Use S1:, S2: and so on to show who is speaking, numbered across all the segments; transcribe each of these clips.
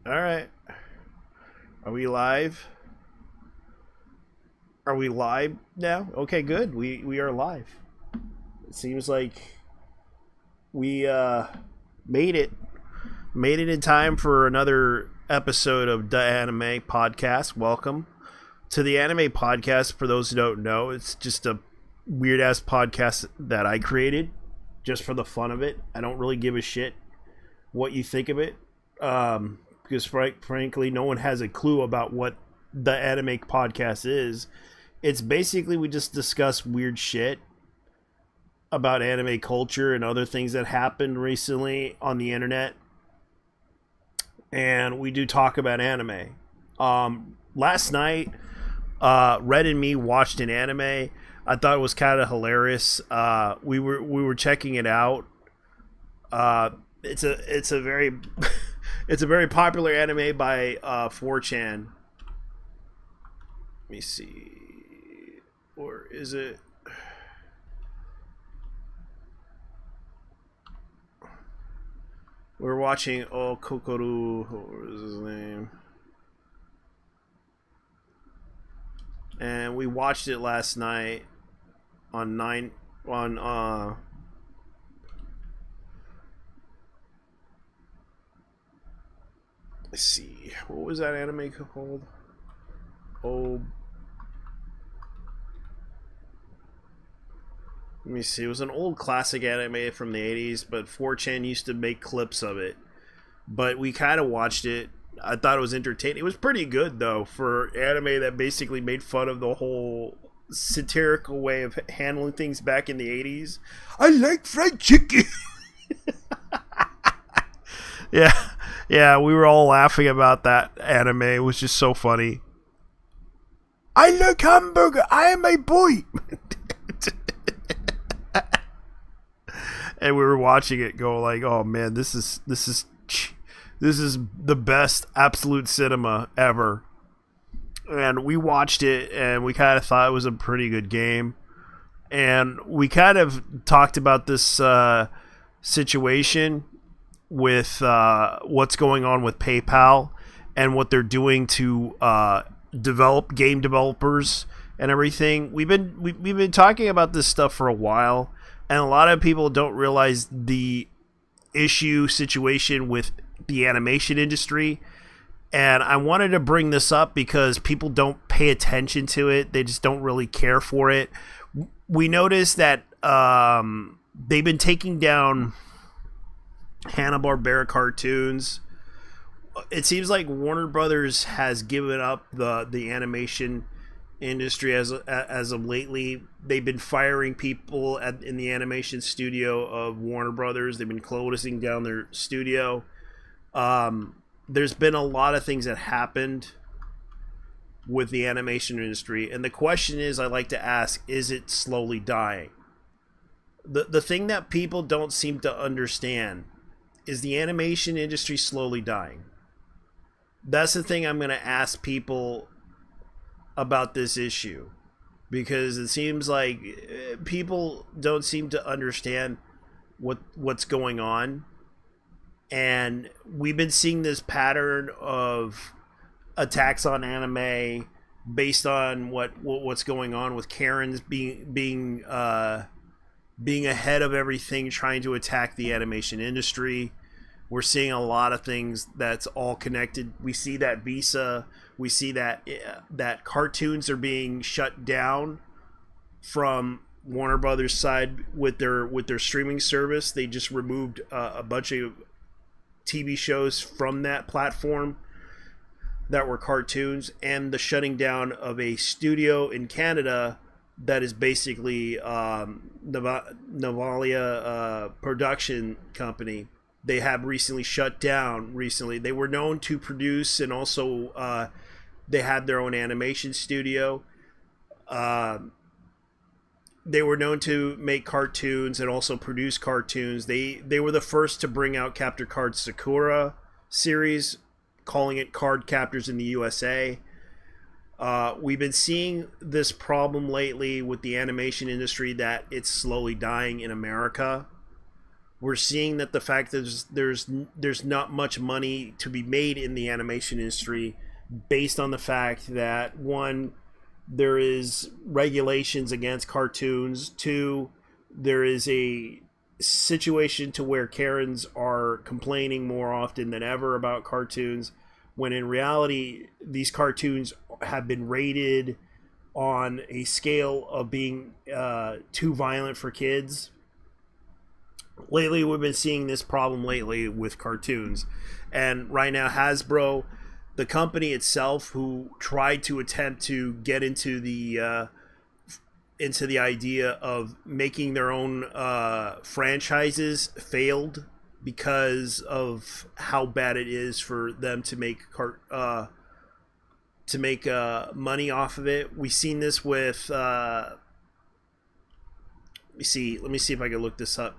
S1: All right. Are we live? Are we live now? Okay, good. We are live. It seems like we made it. Made it in time for another episode of the Anime Podcast. Welcome to the Anime Podcast. For those who don't know, it's just a weird ass podcast that I created just for the fun of it. I don't really give a shit what you think of it. Because frankly, no one has a clue about what the Anime Podcast is. It's basically we just discuss weird shit about anime culture and other things that happened recently on the internet, and we do talk about anime. Last night, Red and me watched an anime. I thought it was kind of hilarious. We were checking it out. It's a very it's a very popular anime by 4chan. Let me see, or is it? We're watching Oh Kokoru. What was his name? And we watched it last night on nine on let's see, what was that anime called? Oh, let me see. It was an old classic anime from the 80s, but 4chan used to make clips of it. But we kind of watched it. I thought it was entertaining. It was pretty good though for anime that basically made fun of the whole satirical way of handling things back in the 80s. I like fried chicken. Yeah. Yeah, we were all laughing about that anime. It was just so funny. I like hamburger. I am a boy. And we were watching it go like, "Oh man, this is the best absolute cinema ever." And we watched it and we kind of thought it was a pretty good game. And we kind of talked about this situation with what's going on with PayPal and what they're doing to develop game developers and everything. We've been talking about this stuff for a while, and a lot of people don't realize the issue situation with the animation industry. And I wanted to bring this up because people don't pay attention to it. They just don't really care for it. We noticed that they've been taking down Hanna-Barbera cartoons. It seems like Warner Brothers has given up the animation industry as of lately. They've been firing people in the animation studio of Warner Brothers. They've been closing down their studio. There's been a lot of things that happened with the animation industry, and the question is, I like to ask, is it slowly dying? The thing that people don't seem to understand is the animation industry slowly dying. That's the thing I'm going to ask people about this issue, because it seems like people don't seem to understand what's going on. And we've been seeing this pattern of attacks on anime based on what's going on with Karen's being ahead of everything, trying to attack the animation industry. We're seeing a lot of things that's all connected. We see that Visa. We see that cartoons are being shut down from Warner Brothers' side with their streaming service. They just removed a bunch of TV shows from that platform that were cartoons, and the shutting down of a studio in Canada that is basically Navalia production company. They have recently shut down. Recently, they were known to produce, and also they had their own animation studio. They were known to make cartoons and also produce cartoons. They were the first to bring out Captor Card Sakura series, calling it Card Captors in the USA. We've been seeing this problem lately with the animation industry, that it's slowly dying in America. We're seeing that the fact that there's not much money to be made in the animation industry, based on the fact that, one, there is regulations against cartoons. Two, there is a situation to where Karens are complaining more often than ever about cartoons, when in reality these cartoons have been rated on a scale of being too violent for kids. Lately we've been seeing this problem lately with cartoons, and right now Hasbro, the company itself, who tried to attempt to get into the idea of making their own franchises, failed because of how bad it is for them to make money off of it. We've seen this with let me see if I can look this up.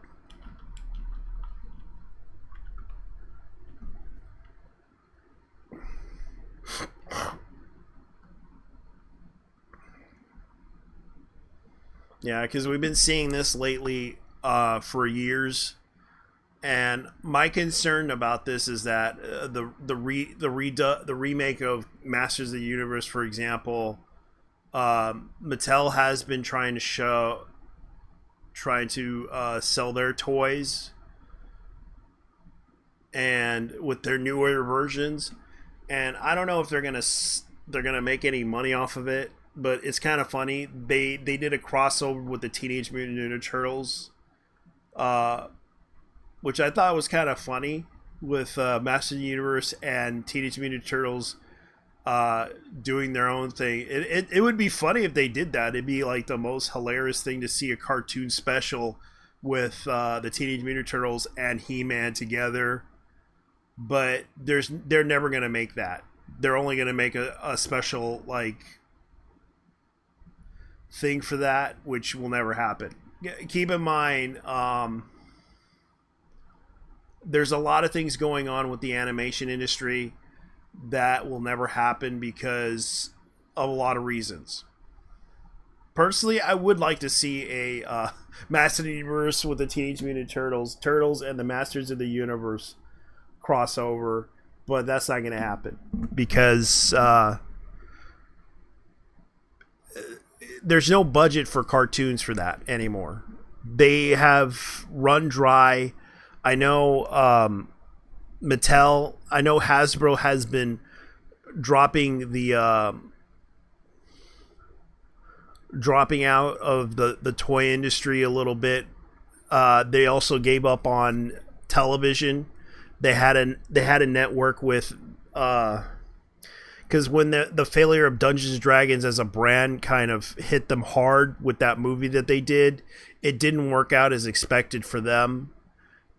S1: Yeah, because we've been seeing this lately for years, and my concern about this is that the remake of Masters of the Universe, for example, Mattel has been trying to sell their toys, and with their newer versions, and I don't know if they're gonna make any money off of it. But it's kind of funny. They did a crossover with the Teenage Mutant Ninja Turtles, which I thought was kind of funny, with Master of the Universe and Teenage Mutant Turtles doing their own thing. It would be funny if they did that. It'd be like the most hilarious thing to see a cartoon special with the Teenage Mutant Turtles and He-Man together. But they're never going to make that. They're only going to make a special, like, thing for that, which will never happen. Keep in mind, there's a lot of things going on with the animation industry that will never happen because of a lot of reasons. Personally, I would like to see a Master of the Universe with the Teenage Mutant Turtles and the Masters of the Universe crossover, but that's not going to happen because there's no budget for cartoons for that anymore. They have run dry. I know Mattel, I know Hasbro has been dropping out of the toy industry a little bit. They also gave up on television. They had a network with because when the failure of Dungeons and Dragons as a brand kind of hit them hard with that movie that they did, it didn't work out as expected for them,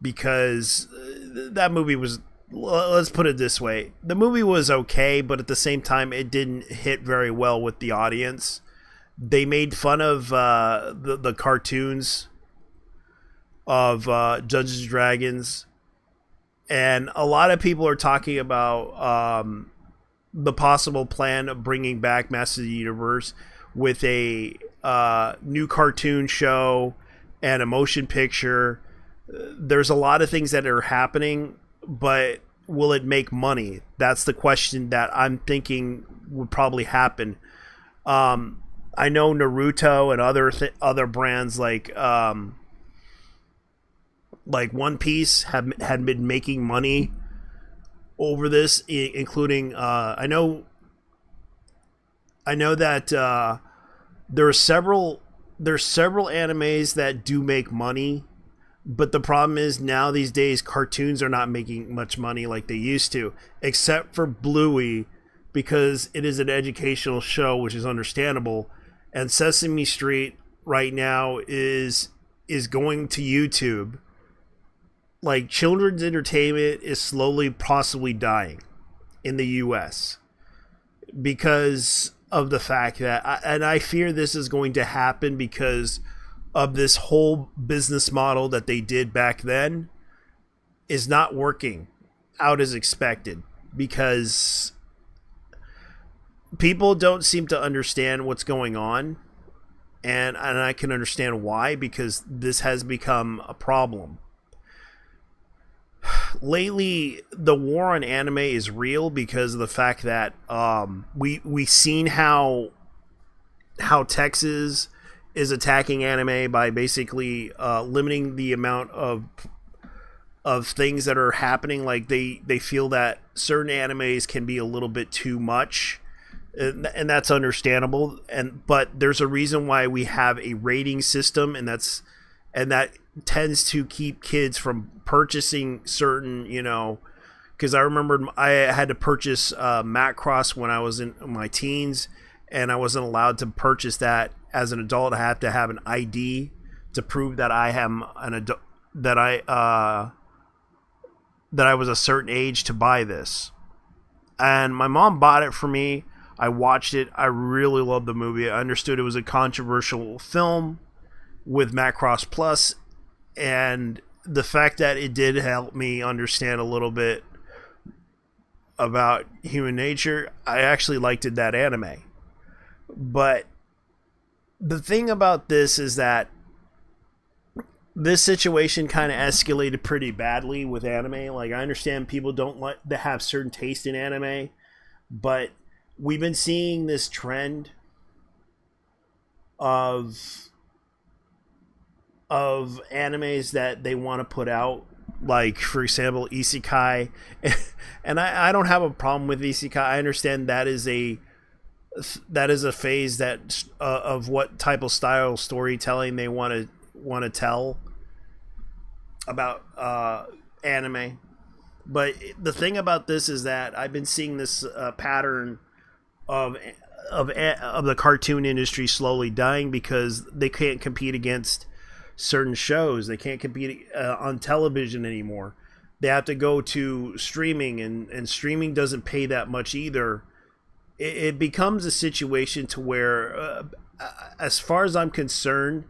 S1: because that movie was, let's put it this way, the movie was okay, but at the same time it didn't hit very well with the audience. They made fun of the cartoons of Dungeons and Dragons, and a lot of people are talking about the possible plan of bringing back Masters of the Universe with a new cartoon show and a motion picture. There's a lot of things that are happening, but will it make money? That's the question that I'm thinking would probably happen. I know Naruto and other brands like One Piece had been making money over this, including I know that there's several animes that do make money, but the problem is now these days cartoons are not making much money like they used to, except for Bluey, because it is an educational show, which is understandable, and Sesame Street right now is going to YouTube. Like, children's entertainment is slowly possibly dying in the US because of the fact that, and I fear this is going to happen because of this whole business model that they did back then is not working out as expected, because people don't seem to understand what's going on, and I can understand why, because this has become a problem. lately the war on anime is real because of the fact that we seen how Texas is attacking anime by basically limiting the amount of things that are happening. Like they feel that certain animes can be a little bit too much, and that's understandable. And but there's a reason why we have a rating system, and that tends to keep kids from purchasing certain, because I remember I had to purchase Macross when I was in my teens, and I wasn't allowed to purchase that as an adult. I have to have an ID to prove that I am an adult, that I was a certain age to buy this. And my mom bought it for me. I watched it. I really loved the movie. I understood it was a controversial film with Macross Plus, and the fact that it did help me understand a little bit about human nature, I actually liked that anime. But the thing about this is that this situation kind of escalated pretty badly with anime. Like, I understand people don't like to have certain taste in anime, but we've been seeing this trend of animes that they want to put out, like, for example, isekai. And I don't have a problem with isekai. I understand that is a phase that of what type of style storytelling they want to tell about anime. But the thing about this is that I've been seeing this pattern of the cartoon industry slowly dying because they can't compete against certain shows. They can't compete on television anymore. They have to go to streaming, and streaming doesn't pay that much either. It becomes a situation to where, as far as I'm concerned,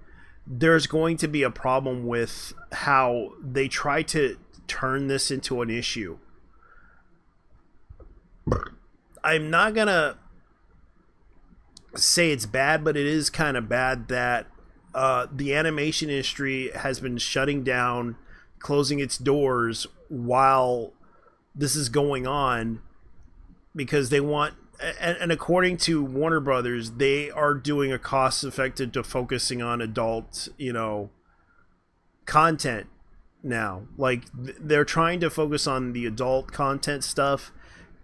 S1: there's going to be a problem with how they try to turn this into an issue. I'm not gonna say it's bad, but it is kind of bad that the animation industry has been shutting down, closing its doors while this is going on, because they want, and according to Warner Brothers, they are doing a cost effective to focusing on adult, content now. Like, they're trying to focus on the adult content stuff,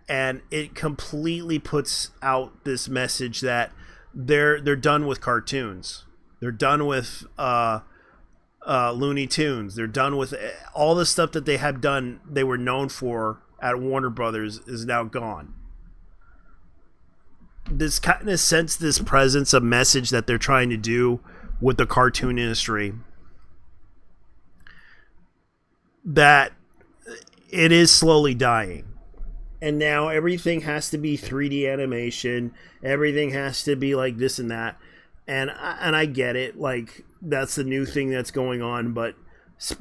S1: and it completely puts out this message that they're done with cartoons. They're done with Looney Tunes. They're done with all the stuff that they have done. They were known for at Warner Brothers is now gone. This kind of sense, this presence, a message that they're trying to do with the cartoon industry, that it is slowly dying. And now everything has to be 3D animation. Everything has to be like this and that. And I get it. Like, that's the new thing that's going on. But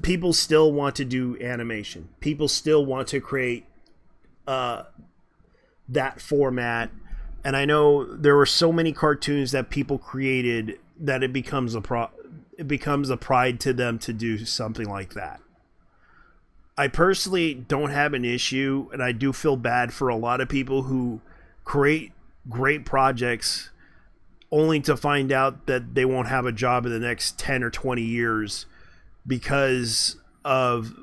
S1: people still want to do animation. People still want to create that format. And I know there were so many cartoons that people created that it becomes a pride to them to do something like that. I personally don't have an issue, and I do feel bad for a lot of people who create great projects only to find out that they won't have a job in the next 10 or 20 years because of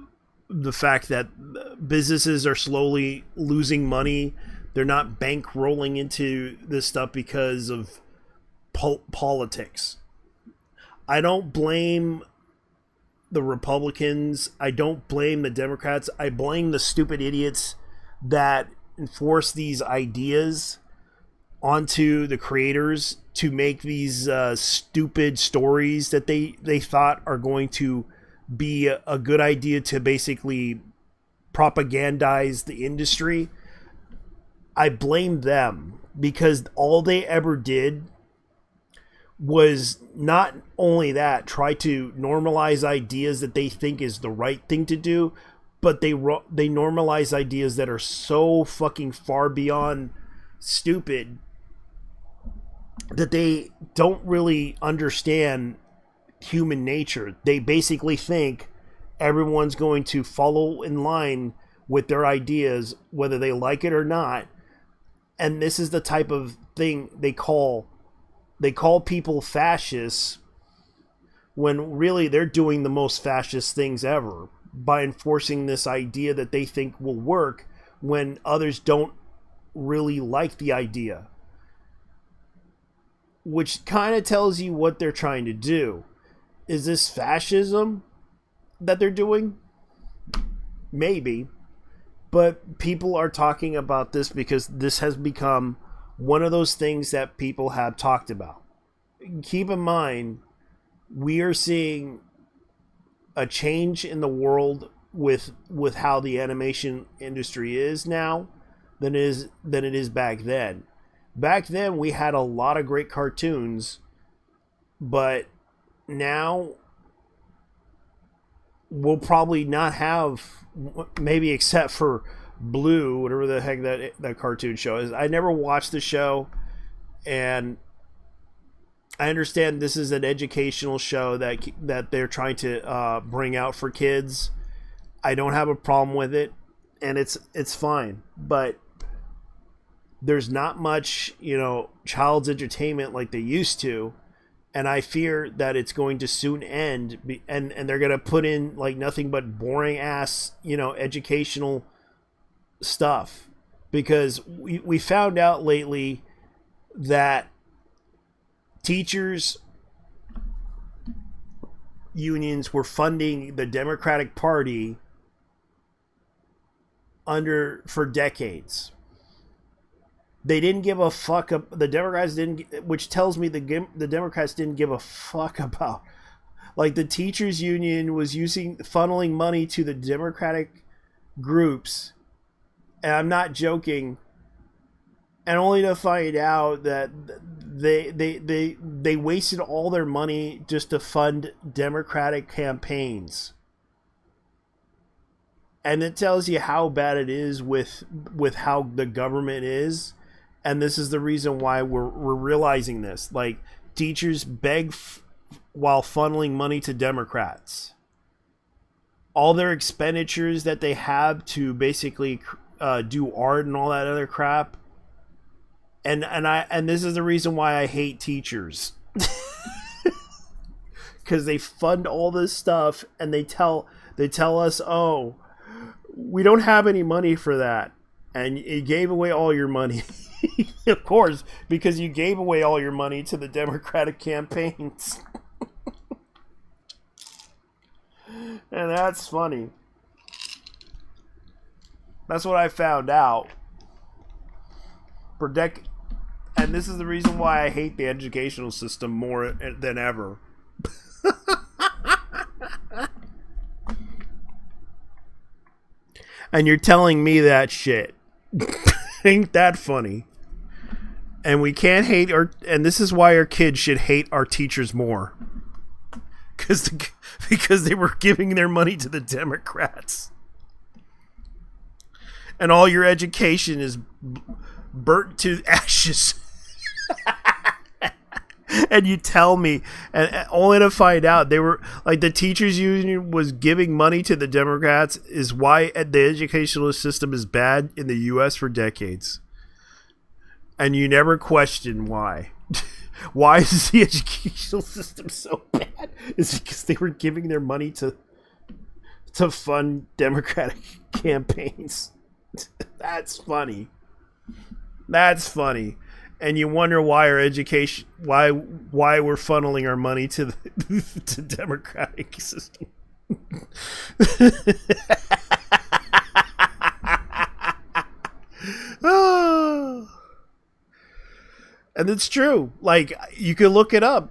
S1: the fact that businesses are slowly losing money. They're not bankrolling into this stuff because of politics. I don't blame the Republicans. I don't blame the Democrats. I blame the stupid idiots that enforce these ideas onto the creators to make these stupid stories that they thought are going to be a good idea to basically propagandize the industry. I blame them because all they ever did was not only that, try to normalize ideas that they think is the right thing to do, but they normalize ideas that are so fucking far beyond stupid that they don't really understand human nature. They basically think everyone's going to follow in line with their ideas, whether they like it or not. And this is the type of thing they call people fascists, when really they're doing the most fascist things ever by enforcing this idea that they think will work when others don't really like the idea. Which kind of tells you what they're trying to do. Is this fascism that they're doing? Maybe. But people are talking about this because this has become one of those things that people have talked about. Keep in mind, we are seeing a change in the world with how the animation industry is now than it is back then. Back then we had a lot of great cartoons, but now we'll probably not have, maybe except for Blue, whatever the heck that cartoon show is. I never watched the show, and I understand this is an educational show that they're trying to bring out for kids. I don't have a problem with it, and it's fine. But there's not much, child's entertainment like they used to, and I fear that it's going to soon end. And they're gonna put in like nothing but boring ass, educational stuff, because we found out lately that teachers unions were funding the Democratic Party for decades. They didn't give a fuck. The Democrats didn't, which tells me the Democrats didn't give a fuck about. Like, the teachers union was funneling money to the Democratic groups, and I'm not joking. And only to find out that they wasted all their money just to fund Democratic campaigns. And it tells you how bad it is with how the government is. And this is the reason why we're realizing this. Like, teachers beg while funneling money to Democrats. All their expenditures that they have to basically do art and all that other crap. And this is the reason why I hate teachers. Because they fund all this stuff, and they tell us, oh, we don't have any money for that. And you gave away all your money. Of course, because you gave away all your money to the Democratic campaigns. And that's funny. That's what I found out. And this is the reason why I hate the educational system more than ever. And you're telling me that shit. Ain't that funny? And we can't hate and this is why our kids should hate our teachers more. Because they were giving their money to the Democrats. And all your education is burnt to ashes. And you tell me, and only to find out they were like, the teachers union was giving money to the Democrats is why the educational system is bad in the U.S. for decades. And you never question why. Why is the educational system so bad? It's because they were giving their money to fund Democratic campaigns. That's funny. That's funny. And you wonder why our education, why we're funneling our money to the Democratic system. And it's true. Like, you can look it up.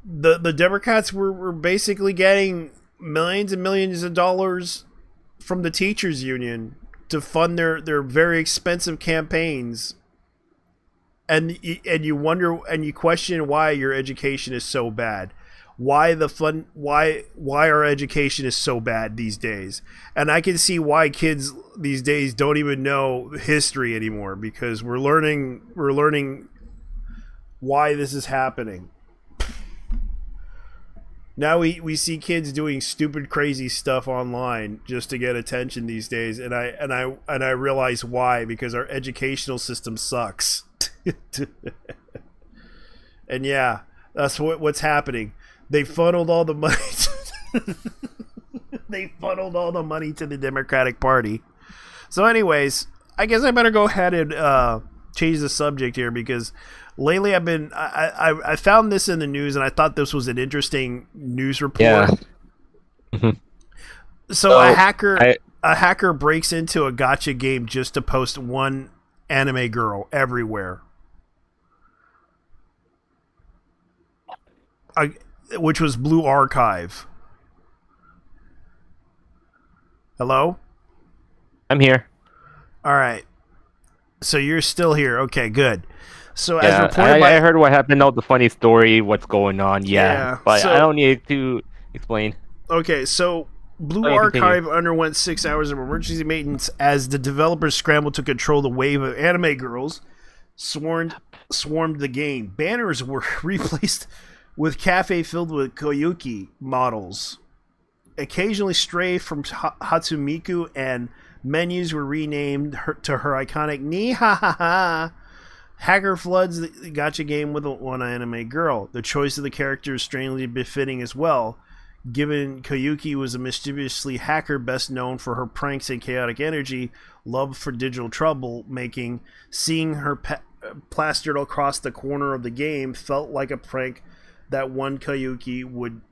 S1: The Democrats were basically getting millions and millions of dollars from the teachers union to fund their very expensive campaigns. And you wonder and you question why your education is so bad. Why our education is so bad these days. And I can see why kids these days don't even know history anymore, because we're learning why this is happening. Now we see kids doing stupid, crazy stuff online just to get attention these days, and I realize why, because our educational system sucks. And yeah, that's what's happening. They funneled all the money. They funneled all the money to the Democratic Party. So, anyways, I guess I better go ahead and change the subject here, because lately I found this in the news, and I thought this was an interesting news report.
S2: Yeah.
S1: So a hacker breaks into a gacha game just to post one anime girl everywhere. Which was Blue Archive. Hello?
S2: I'm here.
S1: All right. So you're still here. Okay, good. So
S2: Yeah,
S1: as reported by...
S2: I heard what happened, all the funny story, what's going on. Yeah, but
S1: so,
S2: I don't need to explain.
S1: Okay, so Blue Archive underwent 6 hours of emergency maintenance as the developers scrambled to control the wave of anime girls swarmed the game. Banners were replaced with cafe filled with koyuki models, occasionally stray from Hatsumiku, and menus were renamed to her iconic "ni ha ha ha." Hacker floods the gacha game with one anime girl. The choice of the character is strangely befitting as well, given Koyuki was a mischievously hacker best known for her pranks and chaotic energy, love for digital troublemaking. Seeing her plastered across the corner of the game felt like a prank that one Koyuki would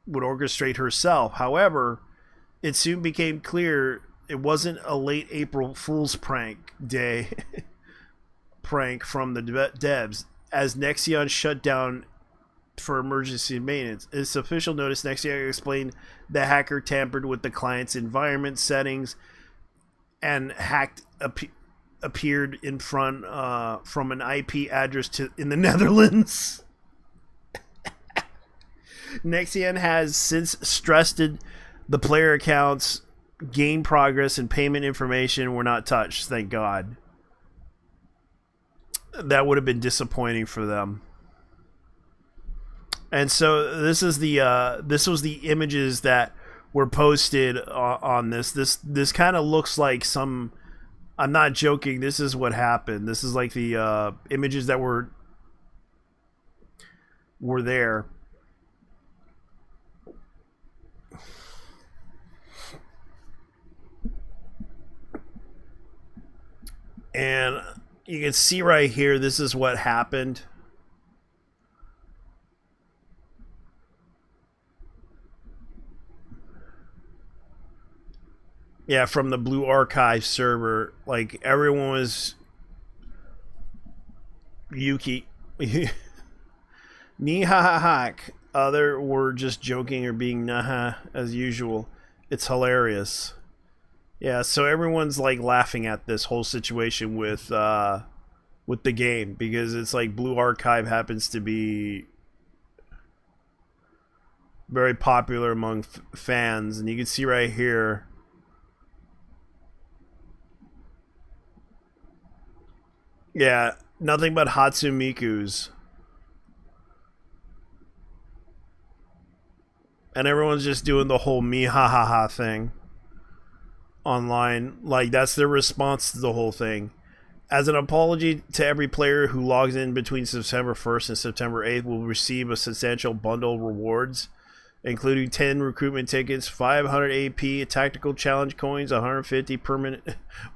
S1: orchestrate herself. However, it soon became clear it wasn't a late April Fool's prank day prank from the devs, as Nexion shut down for emergency maintenance. In its official notice, Nexion explained the hacker tampered with the client's environment settings and hacked appeared in front from an IP address in the Netherlands. Nexion has since stressed the player accounts, game progress, and payment information were not touched. Thank God. That would have been disappointing for them. And so this was the images that were posted on this. This kind of looks like some. I'm not joking. This is what happened. This is like the images that were there. And you can see right here, this is what happened. Yeah, from the Blue Archive server. Like, everyone was... Yuki. Ni ha ha hack. Other were just joking or being naha as usual. It's hilarious. Yeah, so everyone's like laughing at this whole situation with the game, because it's like Blue Archive happens to be very popular among fans, and you can see right here. Yeah, nothing but Hatsumiku's. And everyone's just doing the whole me ha ha ha thing online. Like, that's their response to the whole thing. As an apology to every player who logs in between September 1st and September 8th will receive a substantial bundle of rewards, including 10 recruitment tickets, 500 AP, tactical challenge coins, 150 permanent.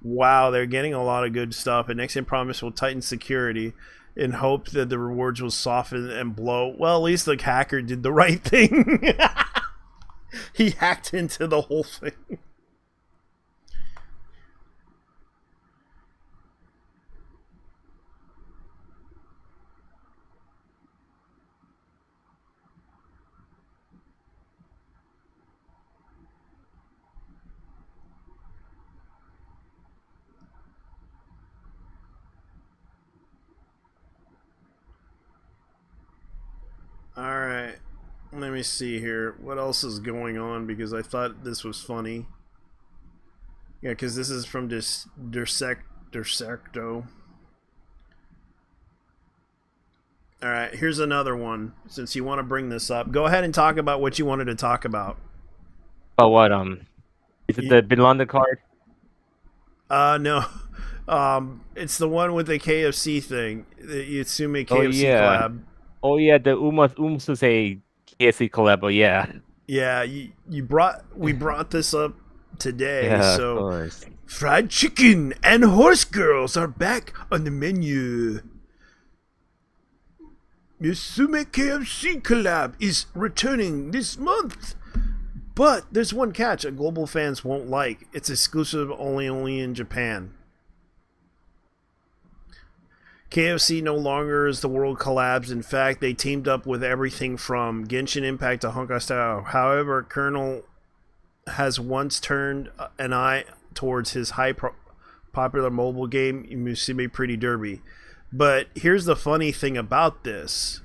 S1: Wow, they're getting a lot of good stuff. And Nexion promise will tighten security in hope that the rewards will soften and blow. Well, at least the hacker did the right thing. He hacked into the whole thing. Alright, let me see here. What else is going on? Because I thought this was funny. Yeah, because this is from Dersecto. All right, here's another one. Since you want to bring this up, go ahead and talk about what you wanted to talk about.
S2: Oh, what? Is it
S1: You,
S2: the Bin Laden card?
S1: no, it's the one with the KFC thing. The Yatsume
S2: Oh
S1: KFC
S2: yeah.
S1: collab.
S2: Oh yeah. The Umususe KFC collab. Oh yeah.
S1: Yeah, you brought we brought this up today.
S2: Yeah, of
S1: So,
S2: course.
S1: fried chicken and horse girls are back on the menu. Yatsume KFC collab is returning this month. But there's one catch that global fans won't like. It's exclusive only in Japan. KFC no longer is the world collabs. In fact, they teamed up with everything from Genshin Impact to Honkai Star. However, Colonel has once turned an eye towards his popular mobile game, Musume Pretty Derby. But here's the funny thing about this.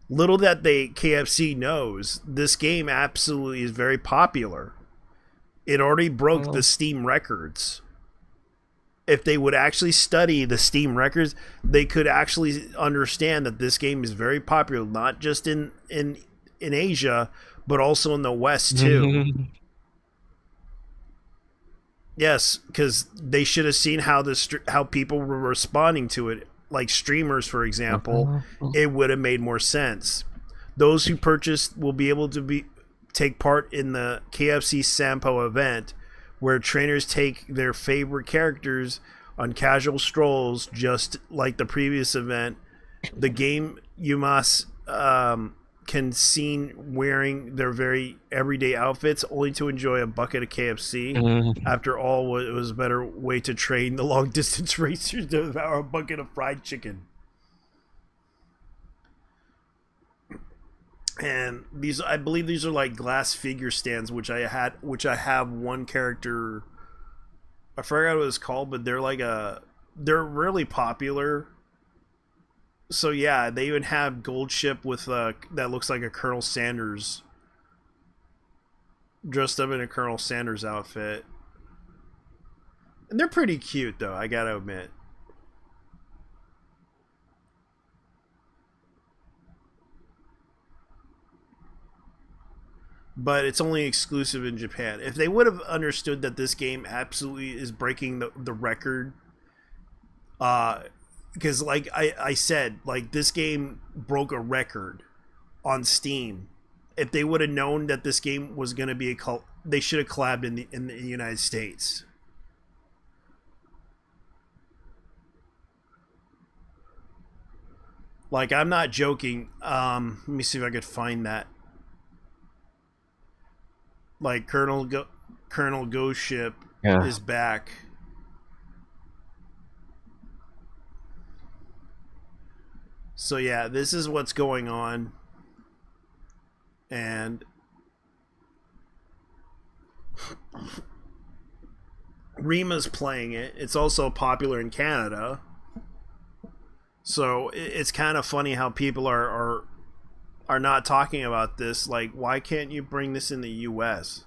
S1: Little that KFC knows, this game absolutely is very popular. It already broke the Steam records. If they would actually study the Steam records, they could actually understand that this game is very popular, not just in Asia, but also in the West too. Yes, because they should have seen how people were responding to it. Like streamers, for example, it would have made more sense. Those who purchased will be able to take part in the KFC Sampo event, where trainers take their favorite characters on casual strolls, just like the previous event. The game Yumas can seen wearing their very everyday outfits only to enjoy a bucket of KFC. After all, it was a better way to train the long distance racers to devour a bucket of fried chicken. And these, I believe, these are like glass figure stands, which I have one character. I forgot what it's called, but they're really popular. So yeah, they even have gold ship with that looks like a Colonel Sanders, dressed up in a Colonel Sanders outfit, and they're pretty cute though, I gotta admit. But it's only exclusive in Japan. If they would have understood that this game absolutely is breaking the record, because like I said, like this game broke a record on Steam. If they would have known that this game was going to be they should have collabed in the United States. Like, I'm not joking. Let me see if I could find that. Like Colonel Ghost Ship is back. So yeah, this is what's going on. And Rima's playing it. It's also popular in Canada. So it's kind of funny how people are not talking about this. Like, why can't you bring this in the U.S.?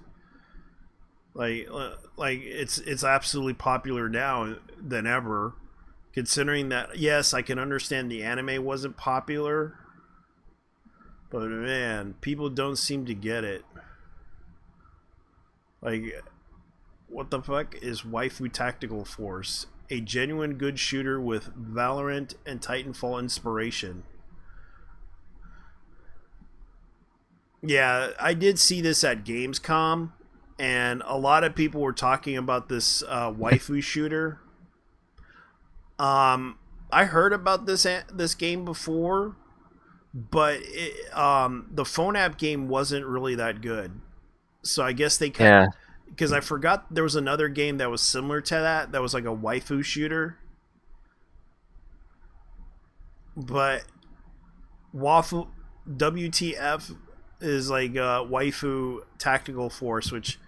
S1: Like it's absolutely popular now than ever. Considering that, yes, I can understand the anime wasn't popular, but man, people don't seem to get it. Like, what the fuck is Waifu Tactical Force? A genuine good shooter with Valorant and Titanfall inspiration. Yeah, I did see this at Gamescom, and a lot of people were talking about this waifu shooter. I heard about this game before, but the phone app game wasn't really that good. So I guess they kind of, because I forgot there was another game that was similar to that was like a waifu shooter. But WTF is like Waifu Tactical Force, which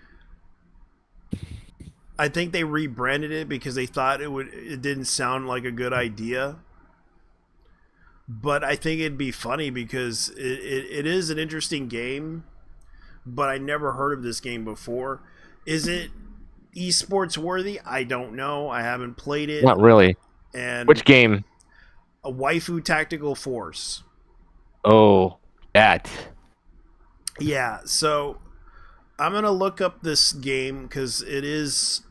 S1: I think they rebranded it because they thought it didn't sound like a good idea. But I think it'd be funny because it is an interesting game, but I never heard of this game before. Is it esports worthy? I don't know. I haven't played it.
S2: Not really.
S1: And
S2: which game?
S1: A Waifu Tactical Force.
S2: Oh, that.
S1: Yeah, so I'm gonna look up this game because it is.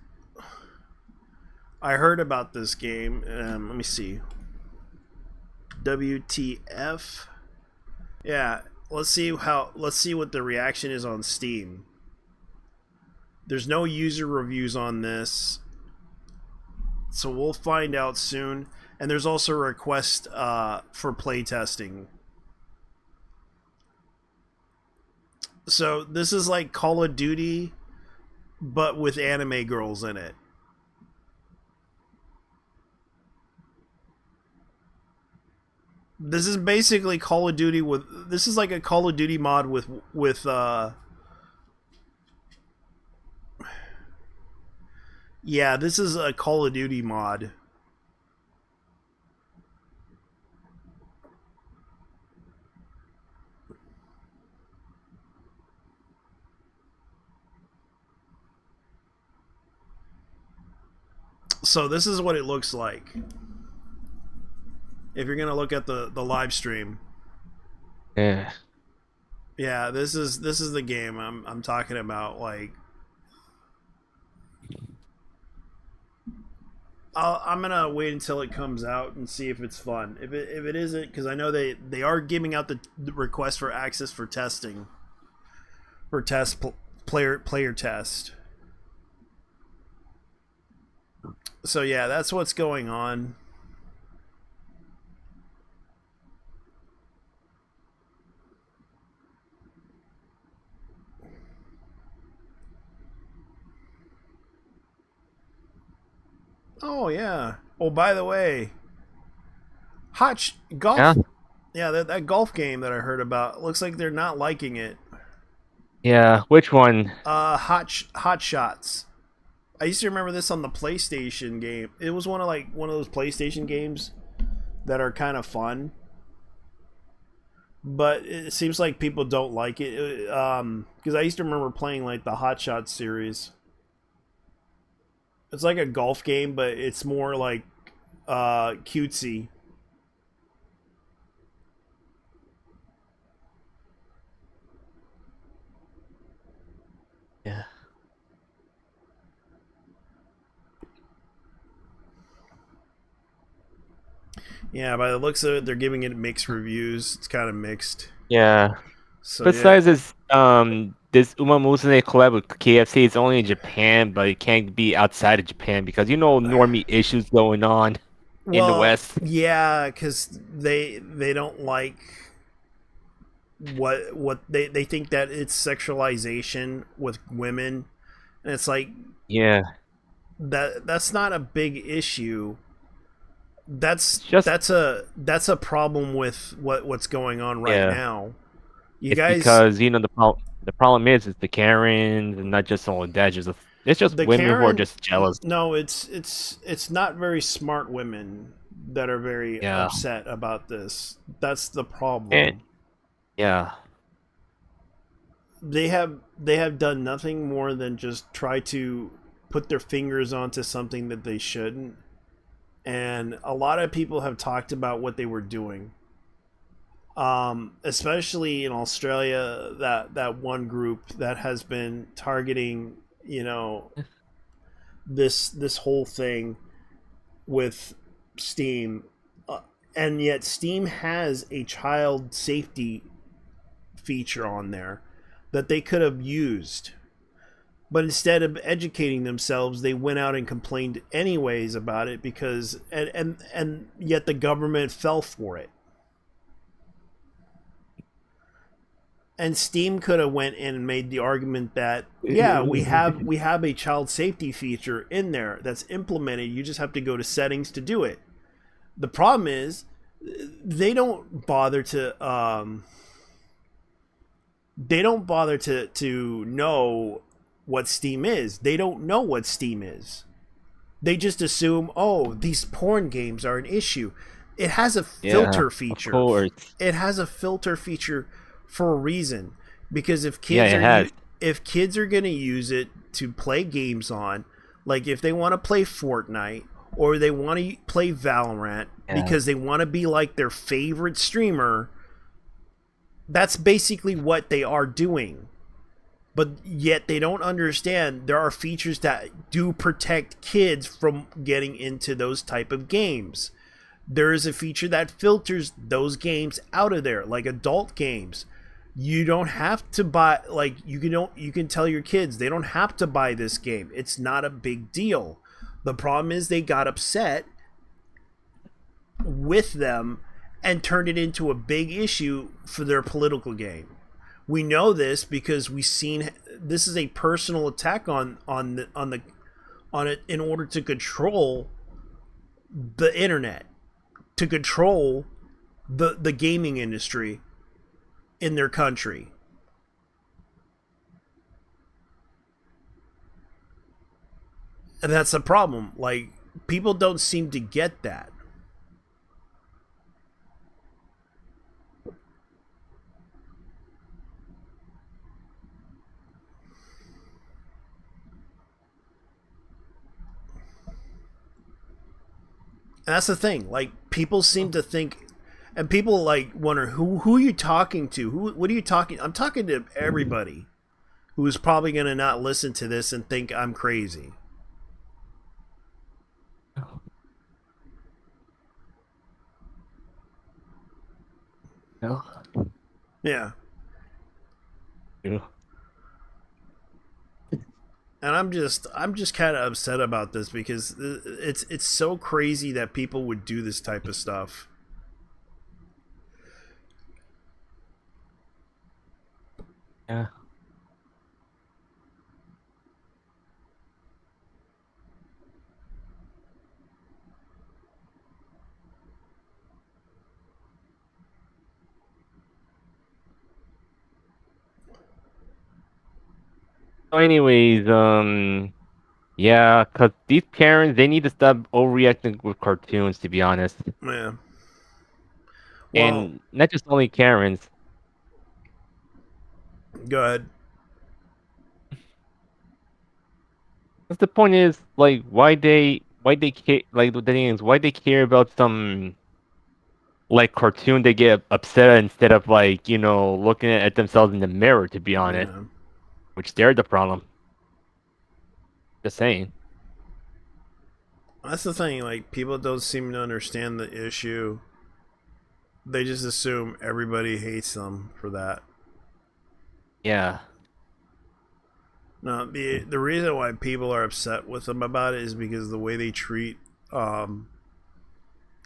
S1: I heard about this game. Let me see. WTF? Yeah, let's see what the reaction is on Steam. There's no user reviews on this, so we'll find out soon. And there's also a request for playtesting. So this is like Call of Duty, but with anime girls in it. This is basically Call of Duty with. This is like a Call of Duty mod with. Yeah, this is a Call of Duty mod. So this is what it looks like. If you're gonna look at the live stream.
S2: Yeah.
S1: Yeah, this is the game I'm talking about. Like, I'm gonna wait until it comes out and see if it's fun. If it isn't, because I know they are giving out the request for access for testing, for player test. So yeah, that's what's going on. Oh yeah. Oh, by the way, golf.
S2: Yeah.
S1: Yeah, that golf game that I heard about looks like they're not liking it.
S2: Yeah. Which one?
S1: Hot shots. I used to remember this on the PlayStation game. It was one of those PlayStation games that are kind of fun, but it seems like people don't like it. Because I used to remember playing like the Hot Shots series. It's like a golf game, but it's more like cutesy.
S2: Yeah.
S1: Yeah, by the looks of it, they're giving it mixed reviews. It's kind of mixed.
S2: Yeah.
S1: So yeah.
S2: Besides this Uma Musume collab with KFC is only in Japan, but it can't be outside of Japan because normie issues going on in the
S1: Well,
S2: West.
S1: yeah, because they don't like what they think that it's sexualization with women, and it's like
S2: Yeah.
S1: that's not a big issue.
S2: It's just
S1: That's a problem with what's going on right
S2: yeah.
S1: now. You
S2: It's
S1: guys,
S2: because the problem is the Karens and not just all that. It's just
S1: the
S2: women who are
S1: Karen,
S2: just jealous.
S1: no, it's not very smart women that are very
S2: Yeah.
S1: upset about this. That's the
S2: And
S1: problem.
S2: yeah.
S1: They have done nothing more than just try to put their fingers onto something that they shouldn't. And a lot of people have talked about what they were doing. Especially in Australia, that one group that has been targeting, this whole thing with Steam, and yet Steam has a child safety feature on there that they could have used. But instead of educating themselves, they went out and complained anyways about it because and yet the government fell for it. And Steam could have went in and made the argument that yeah, we have a child safety feature in there that's implemented. You just have to go to settings to do it. The problem is they don't bother to know what Steam is. They don't know what Steam is. They just assume, oh, these porn games are an issue. It has a
S2: Yeah.
S1: filter
S2: Of
S1: feature.
S2: course.
S1: It has a filter feature for a reason. Because
S2: Yeah, it has.
S1: if kids are going to use it to play games on, like if they want to play Fortnite or they want to play Valorant
S2: Yeah.
S1: because they want to be like their favorite streamer, That's basically what they are doing. But yet they don't understand there are features that do protect kids from getting into those type of games. There is a feature that filters those games out of there, like adult games. You don't have to buy, like, you can tell your kids they don't have to buy this game. It's not a big deal. The problem is they got upset with them and turned it into a big issue for their political game. We know this because we've seen this is a personal attack on it in order to control the internet, to control the gaming industry in their country. And that's the problem. Like, people don't seem to get that. And that's the thing. Like, people seem to think, and people like wonder who are you talking to? What are you talking? I'm talking to everybody who is probably going to not listen to this and think I'm crazy.
S2: No.
S1: Yeah.
S2: Yeah.
S1: And I'm just kind of upset about this because it's so crazy that people would do this type of stuff.
S2: Yeah. So anyways, yeah, cause these parents they need to stop overreacting with cartoons, to be honest,
S1: Yeah. Well,
S2: and not just only Karens.
S1: go ahead.
S2: Cause the point is, like, why they care, like the thing is, why they care about some like cartoon they get upset instead of like looking at themselves in the mirror, to be honest,
S1: Yeah.
S2: which they're the problem. Just saying.
S1: That's the thing. Like, people don't seem to understand the issue. They just assume everybody hates them for that.
S2: Yeah.
S1: No, the reason why people are upset with them about it is because the way they treat um,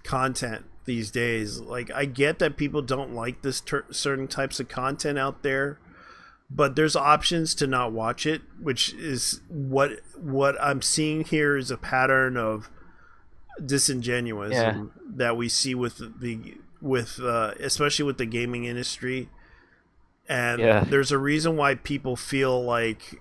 S1: content these days. Like, I get that people don't like this certain types of content out there, but there's options to not watch it, which is what I'm seeing here is a pattern of
S2: Yeah.
S1: disingenuism that we see with especially with the gaming industry. And
S2: Yeah.
S1: there's a reason why people feel like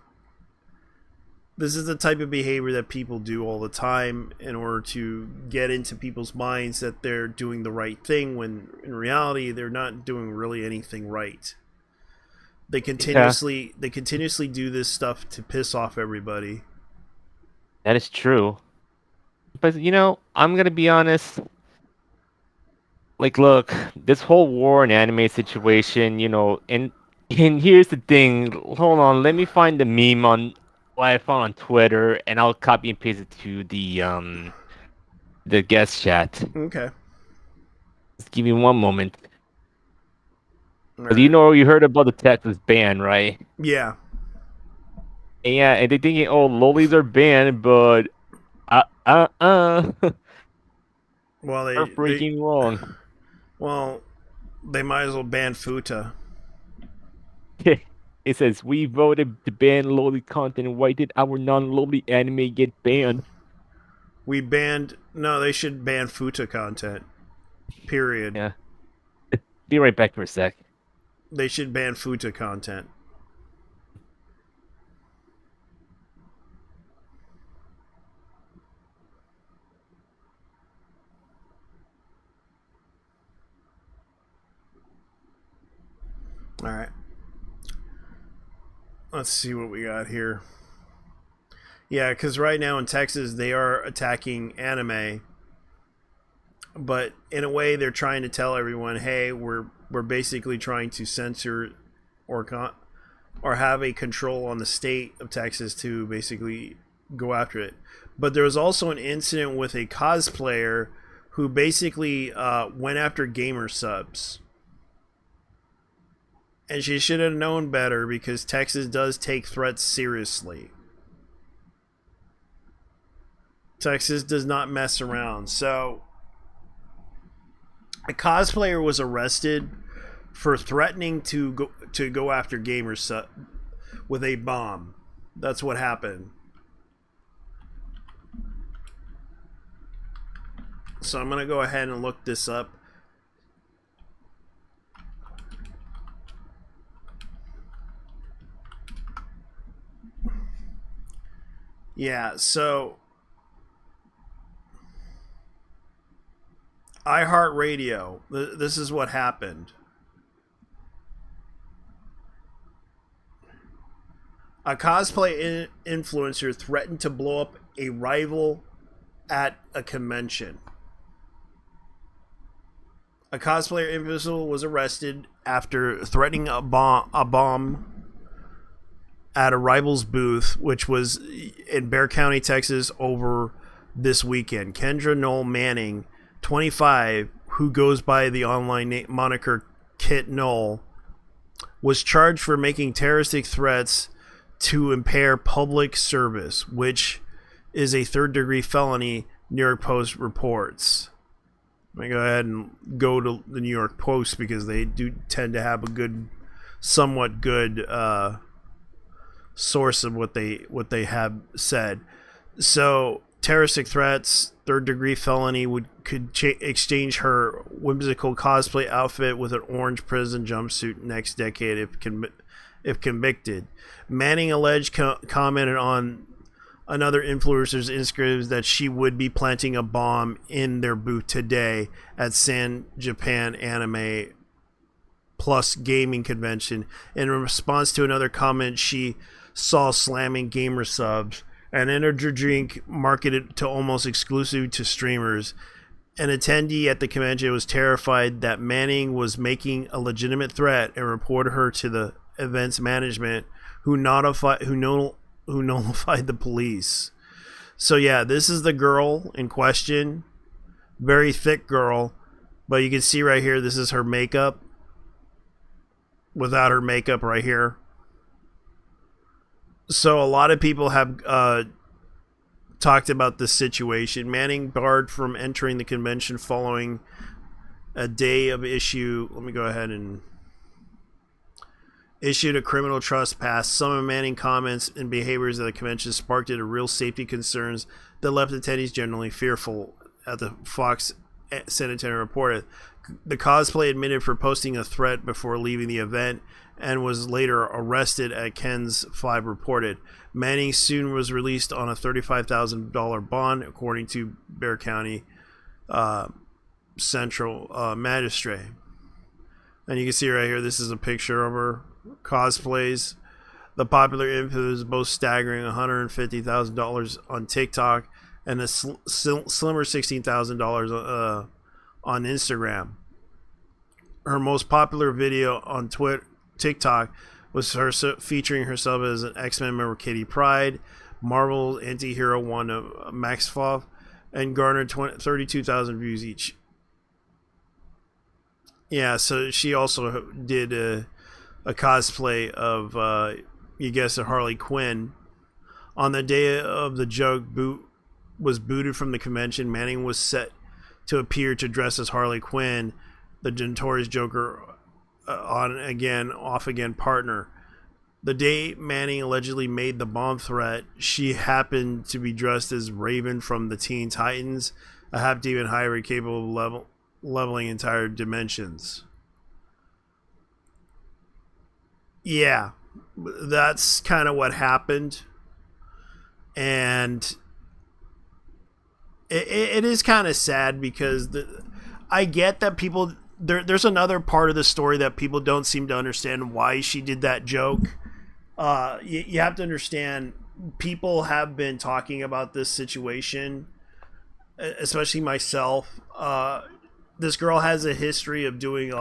S1: this is the type of behavior that people do all the time in order to get into people's minds that they're doing the right thing when in reality they're not doing really anything right.
S2: Yeah.
S1: They continuously do this stuff to piss off everybody.
S2: That is true. But I'm gonna be honest. Like, look, this whole war and anime situation, and here's the thing. Hold on, let me find the meme on what I found on Twitter, and I'll copy and paste it to the guest chat.
S1: Okay.
S2: Just give me one moment.
S1: All
S2: Because
S1: right.
S2: you heard about the Texas ban, right?
S1: Yeah.
S2: And yeah, and they're thinking, oh, lolis are banned, but
S1: Well, they
S2: heartbreaking wrong.
S1: well, they might as well ban Futa.
S2: It says we voted to ban loli content. Why did our non-loli anime get banned?
S1: We banned no, they should ban Futa content. Period.
S2: Yeah. Be right back for a sec.
S1: They should ban Futa content. All right. Let's see what we got here. Yeah, because right now in Texas they are attacking anime but in a way, they're trying to tell everyone, "Hey, we're basically trying to censor or or have a control on the state of Texas to basically go after it." But there was also an incident with a cosplayer who basically went after gamer subs. And she should have known better because Texas does take threats seriously. Texas does not mess around. So, a cosplayer was arrested for threatening to go after gamers with a bomb. That's what happened. So I'm gonna go ahead and look this up. Yeah, so iHeartRadio. This is what happened. A cosplay influencer threatened to blow up a rival at a convention. A cosplayer influencer was arrested after threatening a bomb at a rival's booth, which was in Bexar County, Texas, over this weekend. Kendra Noel Manning, 25, who goes by the online moniker Kit Noel, was charged for making terroristic threats to impair public service, which is a third-degree felony, New York Post reports. Let me go ahead and go to the New York Post because they do tend to have a somewhat good source of what they have said. So, terroristic threats, third-degree felony could exchange her whimsical cosplay outfit with an orange prison jumpsuit next decade if convicted. Manning alleged commented on another influencer's Instagram that she would be planting a bomb in their booth today at San Japan Anime Plus Gaming Convention. In response to another comment, she saw slamming gamer subs, an energy drink marketed to almost exclusive to streamers. An attendee at the convention was terrified that Manning was making a legitimate threat and reported her to the event's management, who notified the police. So yeah, this is the girl in question. Very thick girl. But you can see right here, this is her makeup. Without her makeup right here. So a lot of people have talked about this situation. Manning barred from entering the convention following a day of issue. Let me go ahead and issued a criminal trespass. Some of Manning's comments and behaviors at the convention sparked into real safety concerns that left attendees generally fearful, at the Fox San Antonio reported. The cosplay admitted for posting a threat before leaving the event and was later arrested at Ken's 5 reported. Manning soon was released on a $35,000 bond, according to Bexar County Central Magistrate. And you can see right here, this is a picture of her cosplays. The popular influencer is both staggering $150,000 on TikTok and a slimmer $16,000 on Instagram. Her most popular video on TikTok was her featuring herself as an X-Men member, Kitty Pryde, Marvel anti-hero Wanda Maximoff, and garnered 32,000 views each. Yeah, so she also did a cosplay of, you guessed it, Harley Quinn. On the day of the joke, was booted from the convention. Manning was set to appear to dress as Harley Quinn, the notorious Joker off again partner. The day Manning allegedly made the bomb threat, she happened to be dressed as Raven from the Teen Titans, a half-demon hybrid capable of leveling entire dimensions. Yeah, that's kind of what happened. And it is kind of sad because I get that people... There's another part of the story that people don't seem to understand why she did that joke. You have to understand, people have been talking about this situation especially myself. This girl has a history of doing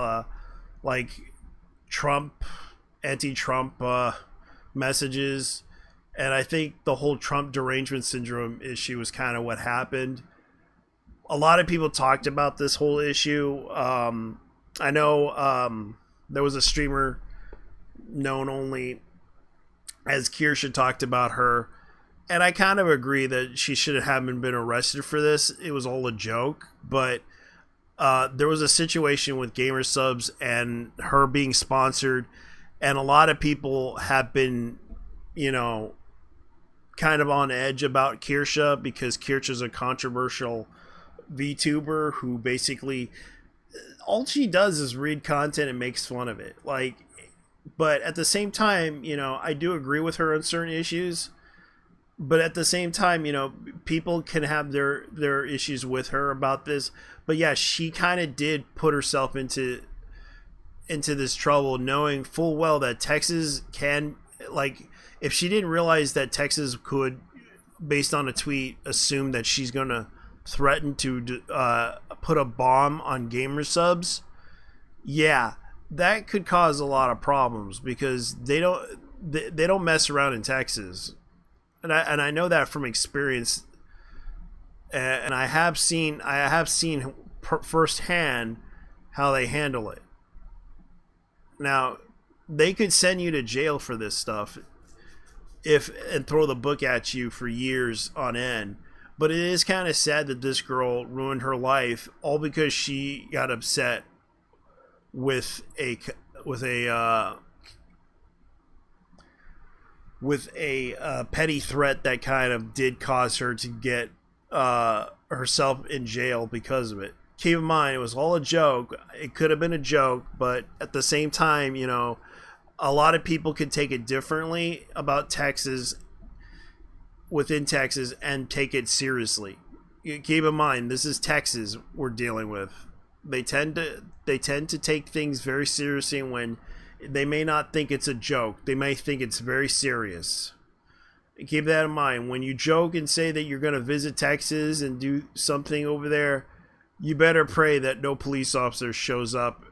S1: like Trump, anti-Trump messages, and I think the whole Trump derangement syndrome issue was kind of what happened. A lot of people talked about this whole issue. I know there was a streamer known only as Kirsha talked about her, and I kind of agree that she should have been arrested for this. It was all a joke, but there was a situation with gamer subs and her being sponsored, and a lot of people have been, you know, kind of on edge about Kirsha because Kirsha's a controversial VTuber who basically all she does is read content and makes fun of it. Like, but at the same time, you know, I do agree with her on certain issues. But at the same time, you know, people can have their issues with her about this. But yeah, she kind of did put herself into this trouble, knowing full well that Texas can, like, if she didn't realize that Texas could, based on a tweet, assume that she's gonna threaten to put a bomb on gamer subs. Yeah, that could cause a lot of problems because they don't mess around in Texas, and I know that from experience, and I have seen firsthand how they handle it. Now, they could send you to jail for this stuff if and throw the book at you for years on end. But it is kind of sad that this girl ruined her life all because she got upset with a with a petty threat that kind of did cause her to get herself in jail because of it. Keep in mind, it was all a joke. It could have been a joke, but at the same time, you know, a lot of people could take it differently about Texas within Texas and take it seriously. Keep in mind, this is Texas we're dealing with. They tend to take things very seriously when they may not think it's a joke. They may think it's very serious. Keep that in mind. When you joke and say that you're going to visit Texas and do something over there, you better pray that no police officer shows up.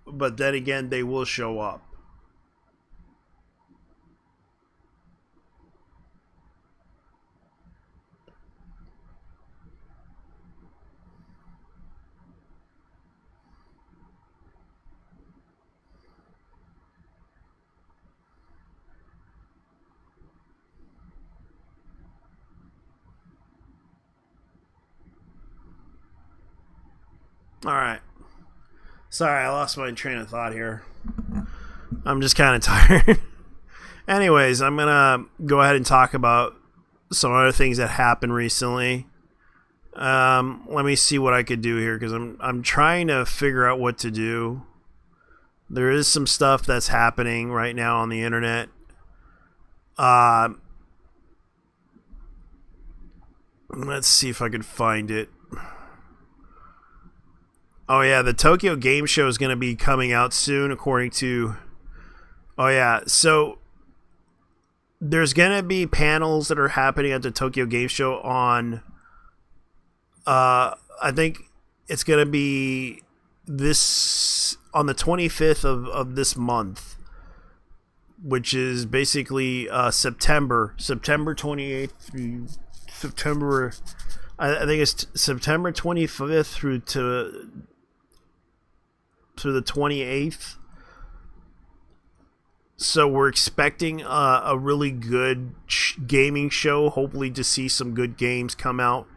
S1: But then again, they will show up. All right. Sorry, I lost my train of thought here. I'm just kind of tired. Anyways, I'm gonna go ahead and talk about some other things that happened recently. Let me see what I could do here because I'm trying to figure out what to do. There is some stuff that's happening right now on the internet. Uh, let's see if I can find it. Oh yeah, the Tokyo Game Show is going to be coming out soon, according to. Oh yeah, so there's going to be panels that are happening at the Tokyo Game Show on. I think it's going to be this on the 25th of this month, which is basically September 28th through September. I think it's September 25th through to the 28th. So we're expecting a really good gaming show. Hopefully to see some good games come out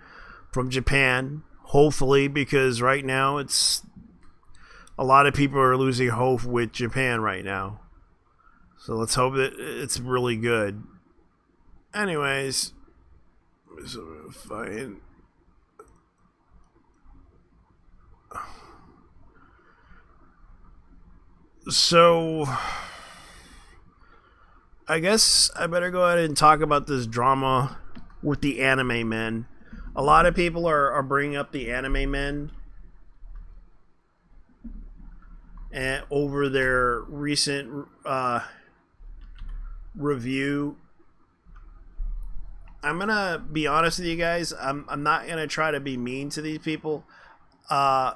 S1: from Japan. Hopefully, because right now it's a lot of people are losing hope with Japan right now. So let's hope that it's really good. Anyways, so fine. So I guess I better go ahead and talk about this drama with the anime men. A lot of people are bringing up the anime men and over their recent review I'm gonna be honest with you guys. I'm not gonna try to be mean to these people. Uh,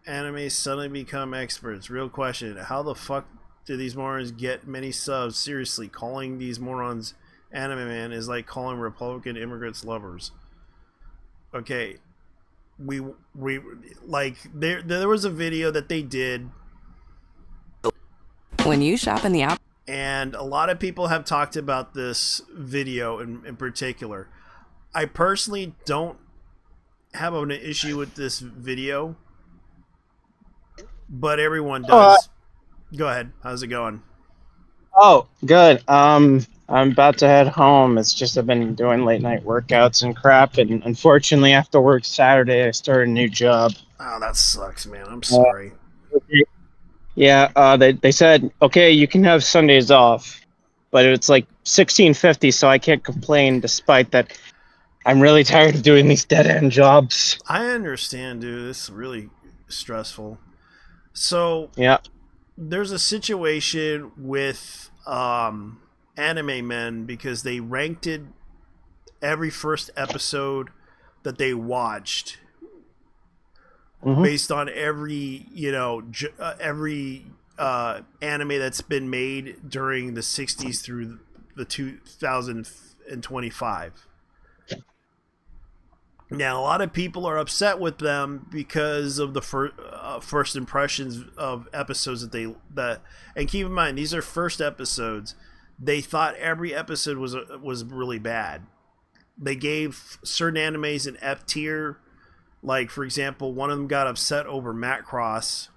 S1: Anime suddenly become experts. Real question: how the fuck do these morons get many subs? Seriously, calling these morons anime man is like calling Republican immigrants lovers. Okay, we we like there was a video that they did,
S3: When you shop in the app,
S1: and a lot of people have talked about this video in particular. I personally don't have an issue with this video, but everyone
S4: Oh,
S1: does. Go ahead. How's it going?
S4: good. I'm about to head home. It's just I've been doing late night workouts and crap, and unfortunately, after work Saturday, I started a new job.
S1: Oh, that sucks, man. I'm
S4: Uh,
S1: sorry.
S4: yeah, they said okay, you can have Sundays off, but it's like 16.50, so I can't complain. Despite that, I'm really tired of doing these dead end jobs.
S1: I understand, dude. This is really stressful. So
S4: Yeah.
S1: there's a situation with anime men because they ranked it every first episode that they watched
S4: Hmm.
S1: based on every every anime that's been made during the 60s through the 2025. Now, a lot of people are upset with them because of the first impressions of episodes that. And keep in mind, these are first episodes. They thought every episode was really bad. They gave certain animes an F tier. Like, for example, one of them got upset over Macross,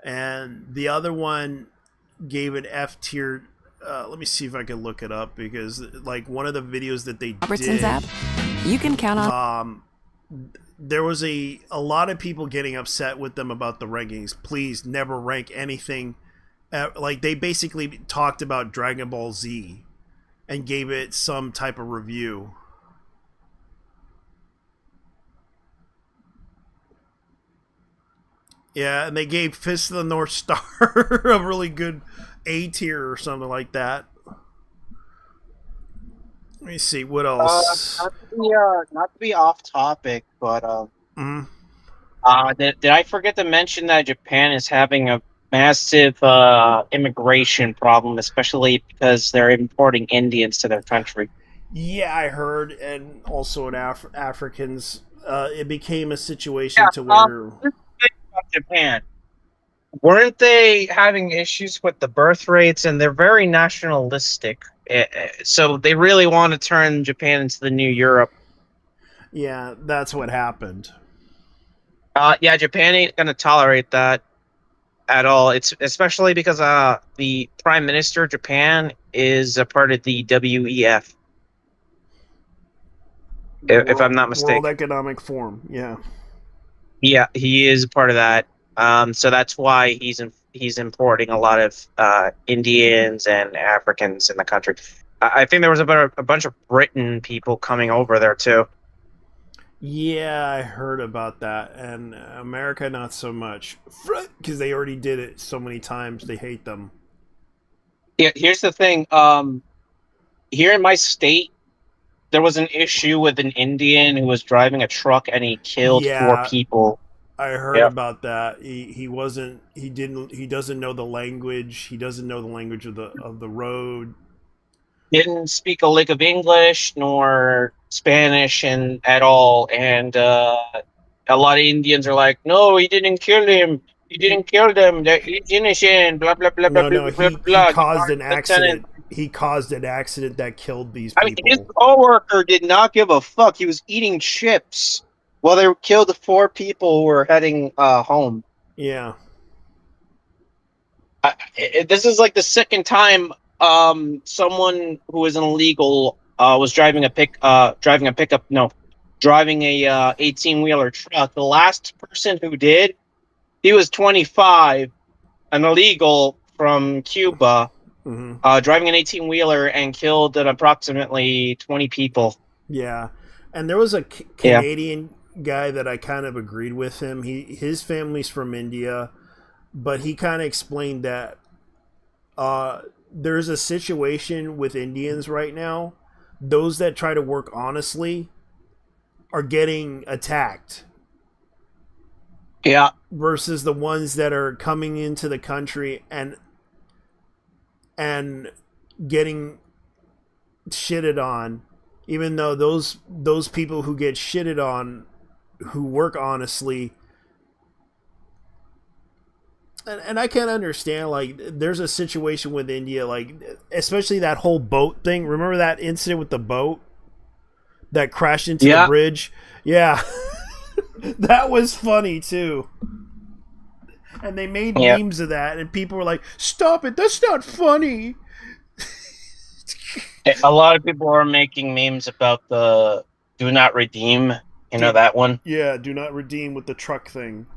S1: and the other one gave an F tier. Let me see if I can look it up because, like, one of the videos that they
S3: Robertson's
S1: did,
S3: app, you can count on.
S1: There was a lot of people getting upset with them about the rankings. Please never rank anything. Like, they basically talked about Dragon Ball Z and gave it some type of review. Yeah, and they gave Fist of the North Star a really good A tier or something like that. Let me see what else.
S4: Not to be off topic, but
S1: Mm,
S4: did I forget to mention that Japan is having a massive immigration problem, especially because they're importing Indians to their country?
S1: yeah, I heard, and also in Africans, it became a situation
S4: Yeah,
S1: to where,
S4: this is the thing about Japan. Weren't they having issues with the birth rates? And they're very nationalistic. So they really want to turn Japan into the new Europe.
S1: yeah, that's what happened.
S4: Yeah, Japan ain't gonna tolerate that at all. It's especially because the prime minister of Japan is a part of the WEF,
S1: The
S4: if I'm
S1: World
S4: not
S1: World
S4: mistaken.
S1: Economic Forum. Yeah,
S4: Yeah, he is a part of that. So that's why he's importing a lot of Indians and Africans in the country. I think there was about a bunch of Britain people coming over there too.
S1: yeah, I heard about that, and America not so much because they already did it so many times. They hate them.
S4: Yeah, here's the thing. Here in my state, there was an issue with an Indian who was driving a truck and he killed four
S1: Yeah,
S4: people.
S1: I heard
S4: Yeah.
S1: about that. He wasn't. He doesn't know the language. He doesn't know the language of the road.
S4: Didn't speak a lick of English nor Spanish and at all. And a lot of Indians are like, "No, he didn't kill him. He didn't kill them. He's innocent." Blah blah blah blah
S1: No,
S4: blah
S1: no,
S4: blah
S1: he
S4: blah.
S1: caused
S4: Charge
S1: an
S4: lieutenant.
S1: accident. He caused an accident that killed these
S4: I mean, his
S1: people.
S4: coworker did not give a fuck. He was eating chips while they killed four people who were heading home.
S1: Yeah,
S4: This is like the second time someone who was an illegal was driving a 18 wheeler truck. The last person who did, he was 25, an illegal from Cuba,
S1: hmm,
S4: driving an 18 wheeler and killed approximately 20 people.
S1: yeah. And there was a
S4: Yeah.
S1: Canadian guy that I kind of agreed with him. His family's from India, but he kind of explained that there's a situation with Indians right now. Those that try to work honestly are getting attacked
S4: Yeah.
S1: versus the ones that are coming into the country and getting shitted on, even though those people who get shitted on who work honestly. And I can't understand, like, there's a situation with India, like, especially that whole boat thing. Remember that incident with the boat that crashed into the bridge? Yeah. That was funny too. And they made memes of that, and people were like, "Stop it! That's not funny."
S4: A lot of people are making memes about the "do not redeem." You know that one?
S1: Yeah, do not redeem with the truck thing.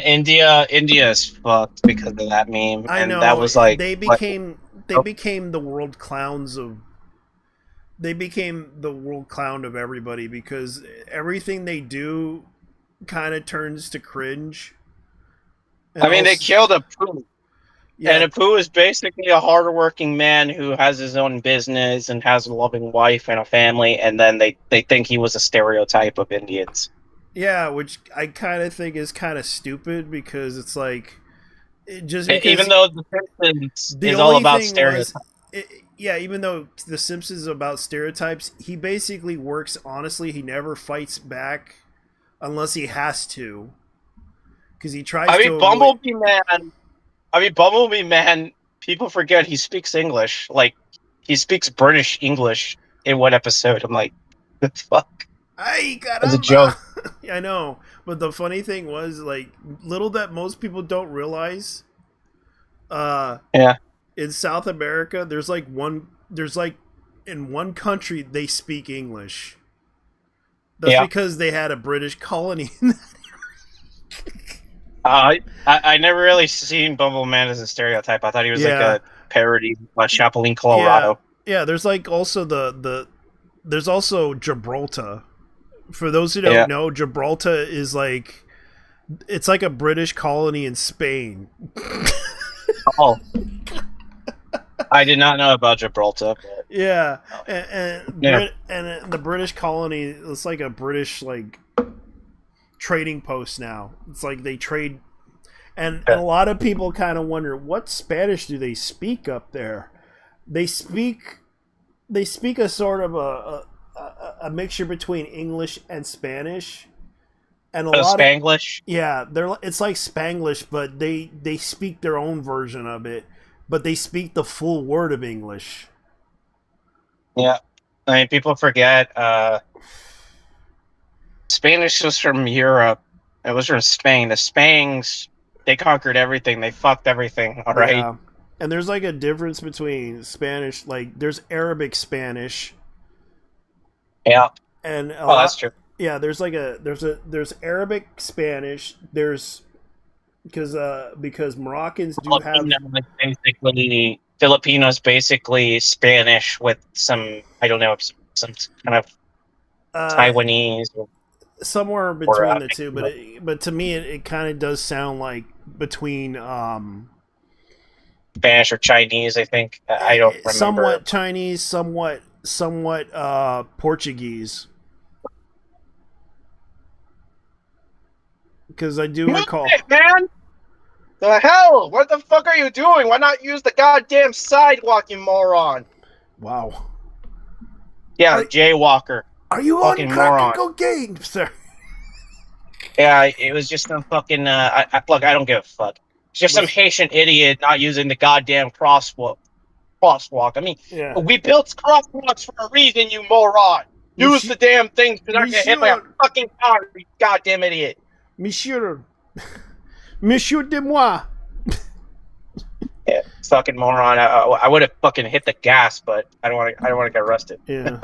S4: India is fucked because of that meme,
S1: I
S4: and
S1: know,
S4: that was like
S1: they became the world clowns of. They became the world clown of everybody because everything they do kind of turns to cringe.
S4: And I mean, they killed Apu. Yeah. And Apu is basically a hardworking man who has his own business and has a loving wife and a family, and then they think he was a stereotype of Indians.
S1: Yeah, which I kind of think is kind of stupid because it's like, just because
S4: even though The Simpsons is all about stereotypes.
S1: Yeah, even though The Simpsons is about stereotypes, he basically works honestly. He never fights back unless he has to, because he tries.
S4: Bumblebee Man. People forget he speaks English. Like, he speaks British English in one episode. I'm like, the fuck. It's a joke.
S1: I know, but the funny thing was, like, little that most people don't realize. In South America, there's like in one country they speak English. That's because they had a British colony in that
S4: area. I never really seen Bumblebee Man as a stereotype. I thought he was like a parody of Chapolin Colorado.
S1: Yeah, there's like also there's also Gibraltar. For those who don't know, Gibraltar is like, it's like a British colony in Spain.
S4: Oh. I did not know about Gibraltar. But...
S1: Yeah, and the British colony, it's like a British, like, trading post now. It's like they trade, and a lot of people kind of wonder, what Spanish do they speak up there? They speak a sort of a mixture between English and Spanish, and a lot
S4: Spanglish.
S1: It's like Spanglish, but they speak their own version of it, but they speak the full word of English.
S4: Yeah, I mean, people forget Spanish was from Europe. It was from Spain. The Spangs, they conquered everything. They fucked everything. All right. Yeah.
S1: And there's like a difference between Spanish, like there's Arabic Spanish.
S4: Yeah.
S1: And
S4: that's true.
S1: Yeah, there's Arabic Spanish. There's because Moroccans do have
S4: basically Filipinos, basically Spanish with some, I don't know, some kind of Taiwanese.
S1: Somewhere between the two, but to me it kind of does sound like between
S4: Spanish or Chinese. I think I don't remember.
S1: Somewhat Chinese, somewhat Portuguese. Because I do recall.
S4: Man, the hell! What the fuck are you doing? Why not use the goddamn sidewalk, you moron?
S1: Wow.
S4: Yeah, jaywalker.
S1: Are you on crack and cocaine, sir?
S4: Yeah, it was just some fucking. Look, I don't give a fuck. It's just some Haitian idiot not using the goddamn crosswalk. I mean, we built crosswalks for a reason, you moron. Use the damn thing so you're not gonna hit by a fucking car, you goddamn idiot.
S1: Monsieur de moi.
S4: Yeah, fucking moron. I would have fucking hit the gas, but I don't want to get arrested.
S1: Yeah,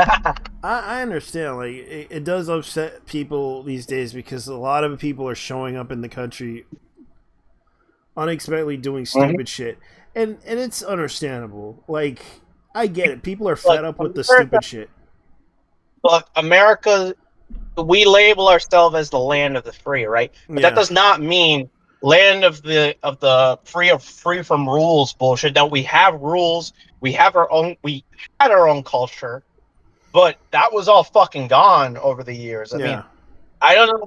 S1: I understand. Like, it does upset people these days because a lot of people are showing up in the country unexpectedly doing stupid shit, and it's understandable. Like, I get it. People are fed up with the stupid shit.
S4: Look, America, we label ourselves as the land of the free, right? But that does not mean land of the free from rules bullshit. Now we have rules. We have our own. We had our own culture, but that was all fucking gone over the years. I mean,
S1: Yeah.
S4: I don't know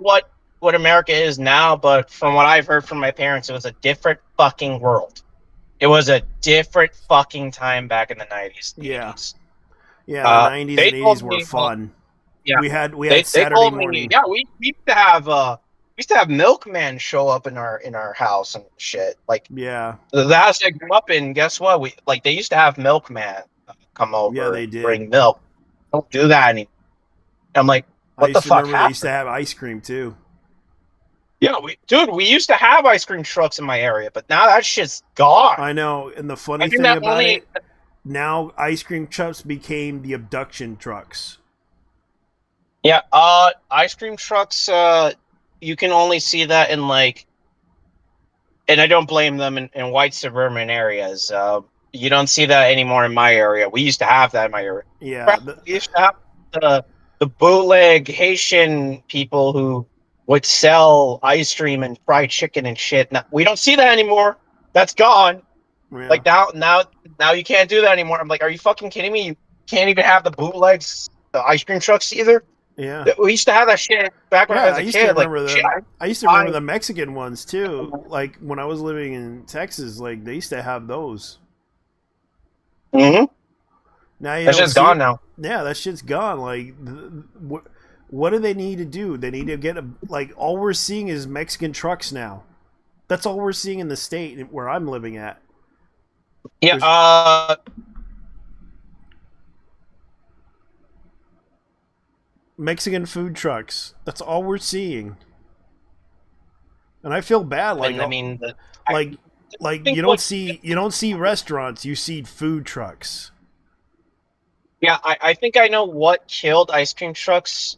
S4: what America is now, but from what I've heard from my parents, it was a different fucking world. It was a different fucking time back in the 90s,
S1: Yeah.
S4: 80s.
S1: Yeah, the 90s
S4: They
S1: and 80s
S4: told
S1: were
S4: me,
S1: fun.
S4: yeah,
S1: We had
S4: they
S1: Saturday
S4: told me,
S1: morning.
S4: yeah, we used to have milkmen show up in our house and shit. Like
S1: Yeah.
S4: the house I grew up in, guess what? We like they used to have milkmen come
S1: Yeah,
S4: over
S1: they
S4: and
S1: did.
S4: bring milk. Don't do that anymore. I'm like,
S1: I
S4: what the
S1: used to
S4: fuck
S1: remember they used to
S4: happened?
S1: have ice cream too.
S4: Yeah, we used to have ice cream trucks in my area, but now that shit's gone.
S1: I know, and the
S4: I
S1: funny
S4: think
S1: thing
S4: that
S1: about
S4: only
S1: it, now ice cream trucks became the abduction trucks.
S4: yeah, ice cream trucks. You can only see that in like, and I don't blame them in white suburban areas. You don't see that anymore in my area. We used to have that in my area.
S1: Yeah,
S4: We used to have the bootleg Haitian people who would sell ice cream and fried chicken and shit. Now, we don't see that anymore. That's gone.
S1: yeah,
S4: Like now you can't do that anymore. I'm like, are you fucking kidding me? You can't even have the bootlegs, the ice cream trucks either.
S1: yeah,
S4: We used to have that shit back when I
S1: yeah.
S4: was a kid. Like shit,
S1: I used to remember
S4: I
S1: the Mexican ones too. Like when I was living in Texas, like they used to have those.
S4: mm-hmm.
S1: Now you
S4: That
S1: don't
S4: shit's
S1: see
S4: gone
S1: it.
S4: now.
S1: Yeah, that shit's gone. Like, what do they need to do? They need to get like all we're seeing is Mexican trucks now. That's all we're seeing in the state where I'm living at.
S4: Yeah.
S1: There's Mexican food trucks. That's all we're seeing, and I feel bad.
S4: And I mean,
S1: Like,
S4: I
S1: like
S4: think what
S1: you don't see restaurants. You see food trucks.
S4: yeah, I think I know what killed ice cream trucks.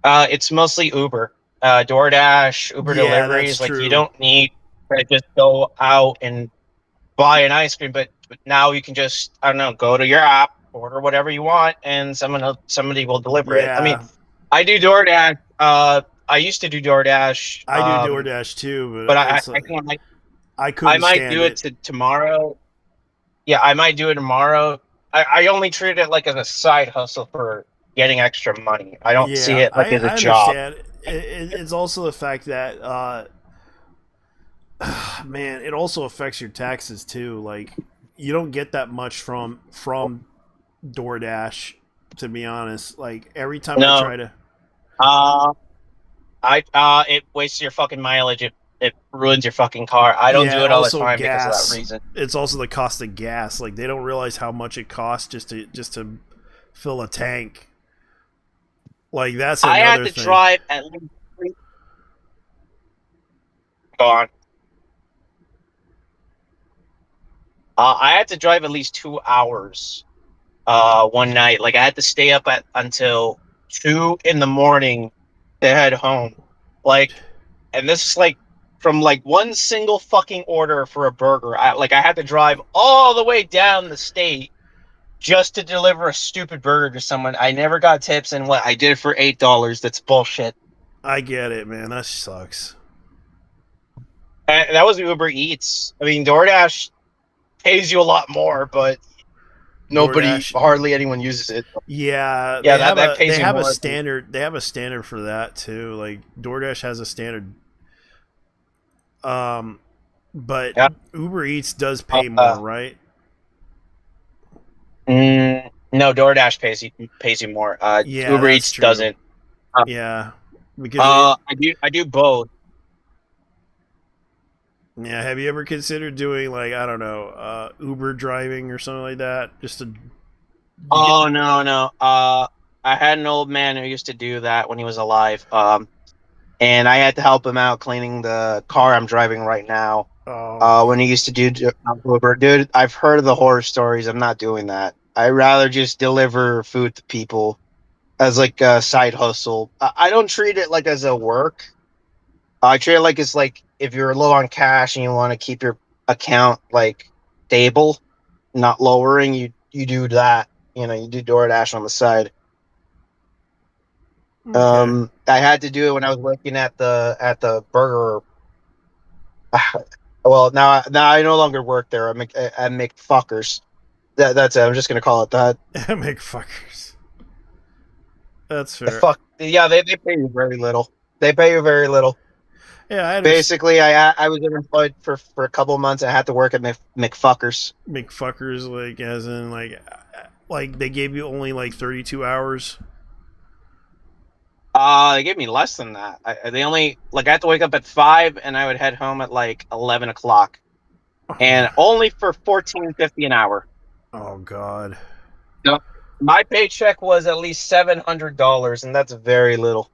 S4: It's mostly Uber, DoorDash, Uber
S1: Yeah, that's
S4: deliveries. Like you
S1: true.
S4: don't need to just go out and buy an ice cream, but now you can just I don't know, go to your app, order whatever you want, and somebody will deliver it. I mean,
S1: Yeah,
S4: I do DoorDash. I used to do DoorDash,
S1: I do DoorDash too,
S4: but
S1: but it's
S4: I think
S1: I
S4: I
S1: couldn't
S4: might
S1: stand
S4: do it
S1: it.
S4: to tomorrow. Yeah, I might do it tomorrow. I only treat it like as a side hustle for getting extra money. I don't see
S1: Yeah,
S4: it like as a
S1: I
S4: job.
S1: understand. It's also the fact that, man, it also affects your taxes too. Like, you don't get that much from DoorDash, to be honest. Like every time I
S4: No,
S1: try to,
S4: uh, I it wastes your fucking mileage. It ruins your fucking car. I don't
S1: yeah,
S4: do it all the
S1: also
S4: time because of that
S1: gas.
S4: reason.
S1: It's also the cost of gas. Like they don't realize how much it costs just to fill a tank. Like that's
S4: I had
S1: another
S4: to
S1: thing.
S4: drive at least go on. I had to drive at least 2 hours one night. Like I had to stay up at until 2 in the morning to head home. Like, and this is like from like one single fucking order for a burger. I had to drive all the way down the state just to deliver a stupid burger to someone. I never got tips, and what I did it for $8. That's bullshit.
S1: I get it, man. That sucks.
S4: And that was Uber Eats. I mean, DoorDash pays you a lot more, but
S1: DoorDash.
S4: hardly anyone uses it.
S1: Yeah,
S4: Yeah, that pays
S1: they
S4: you
S1: have a
S4: more.
S1: standard. They have a standard for that too. Like DoorDash has a standard. Um, but
S4: Yeah.
S1: Uber Eats does pay more,
S4: Uh,
S1: right?
S4: no, DoorDash pays you more.
S1: Yeah,
S4: Uber
S1: that's
S4: Eats
S1: true.
S4: doesn't. Uh,
S1: Yeah, because it.
S4: I do both.
S1: Yeah, have you ever considered doing like I don't know, Uber driving or something like that, just to get?
S4: Oh no. I had an old man who used to do that when he was alive. And I had to help him out cleaning the car I'm driving right now.
S1: Oh,
S4: When he used to do Uber, dude, I've heard of the horror stories. I'm not doing that. I'd rather just deliver food to people as like a side hustle. I don't treat it like as a work. I treat it like it's like if you're low on cash and you want to keep your account like stable, not lowering, you do that. You know, you do DoorDash on the side.
S1: okay.
S4: I had to do it when I was working at the burger. Well, now I no longer work there. I make fuckers. That's it. I'm just gonna call it that.
S1: Make fuckers. That's
S4: The
S1: fair.
S4: fuck. Yeah, they pay you very little. They pay you very little.
S1: Yeah, I understand.
S4: Basically, I was unemployed for a couple of months. I had to work at McFuckers.
S1: Make fuckers, like, as in, like they gave you only like 32 hours.
S4: They gave me less than that. They only I had to wake up at 5, and I would head home at like 11 o'clock, and only for $14.50 an hour.
S1: Oh God.
S4: No, my paycheck was at least $700, and that's very little.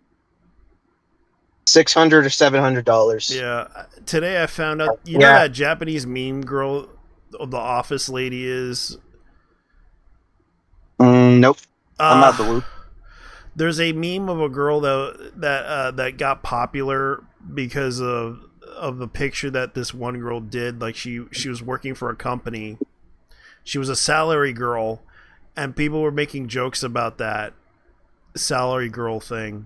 S4: $600 or $700.
S1: Yeah. Today I found out. You know
S4: Yeah.
S1: that Japanese meme girl, the office lady is.
S4: Nope. I'm out the loop.
S1: There's a meme of a girl that got popular because of the picture that this one girl did. Like she was working for a company. She was a salary girl, and people were making jokes about that salary girl thing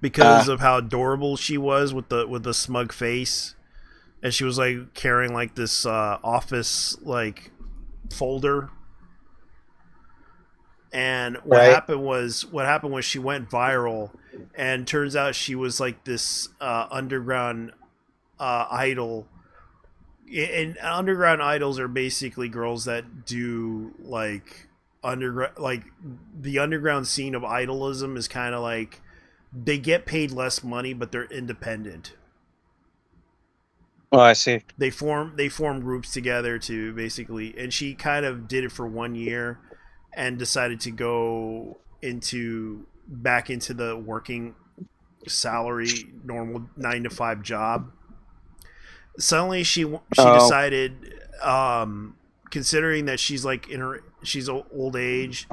S1: because of how adorable she was with the smug face, and she was like carrying like this office like folder. And what happened was she went viral, and turns out she was like this underground idol. And underground idols are basically girls that do like underground, like the underground scene of idolism is kind of like they get paid less money, but they're independent.
S4: Oh, I see.
S1: They form groups together to basically, and she kind of did it for 1 year and decided to go back into the working salary normal 9 to 5 job. Suddenly she decided, considering that she's like she's old age,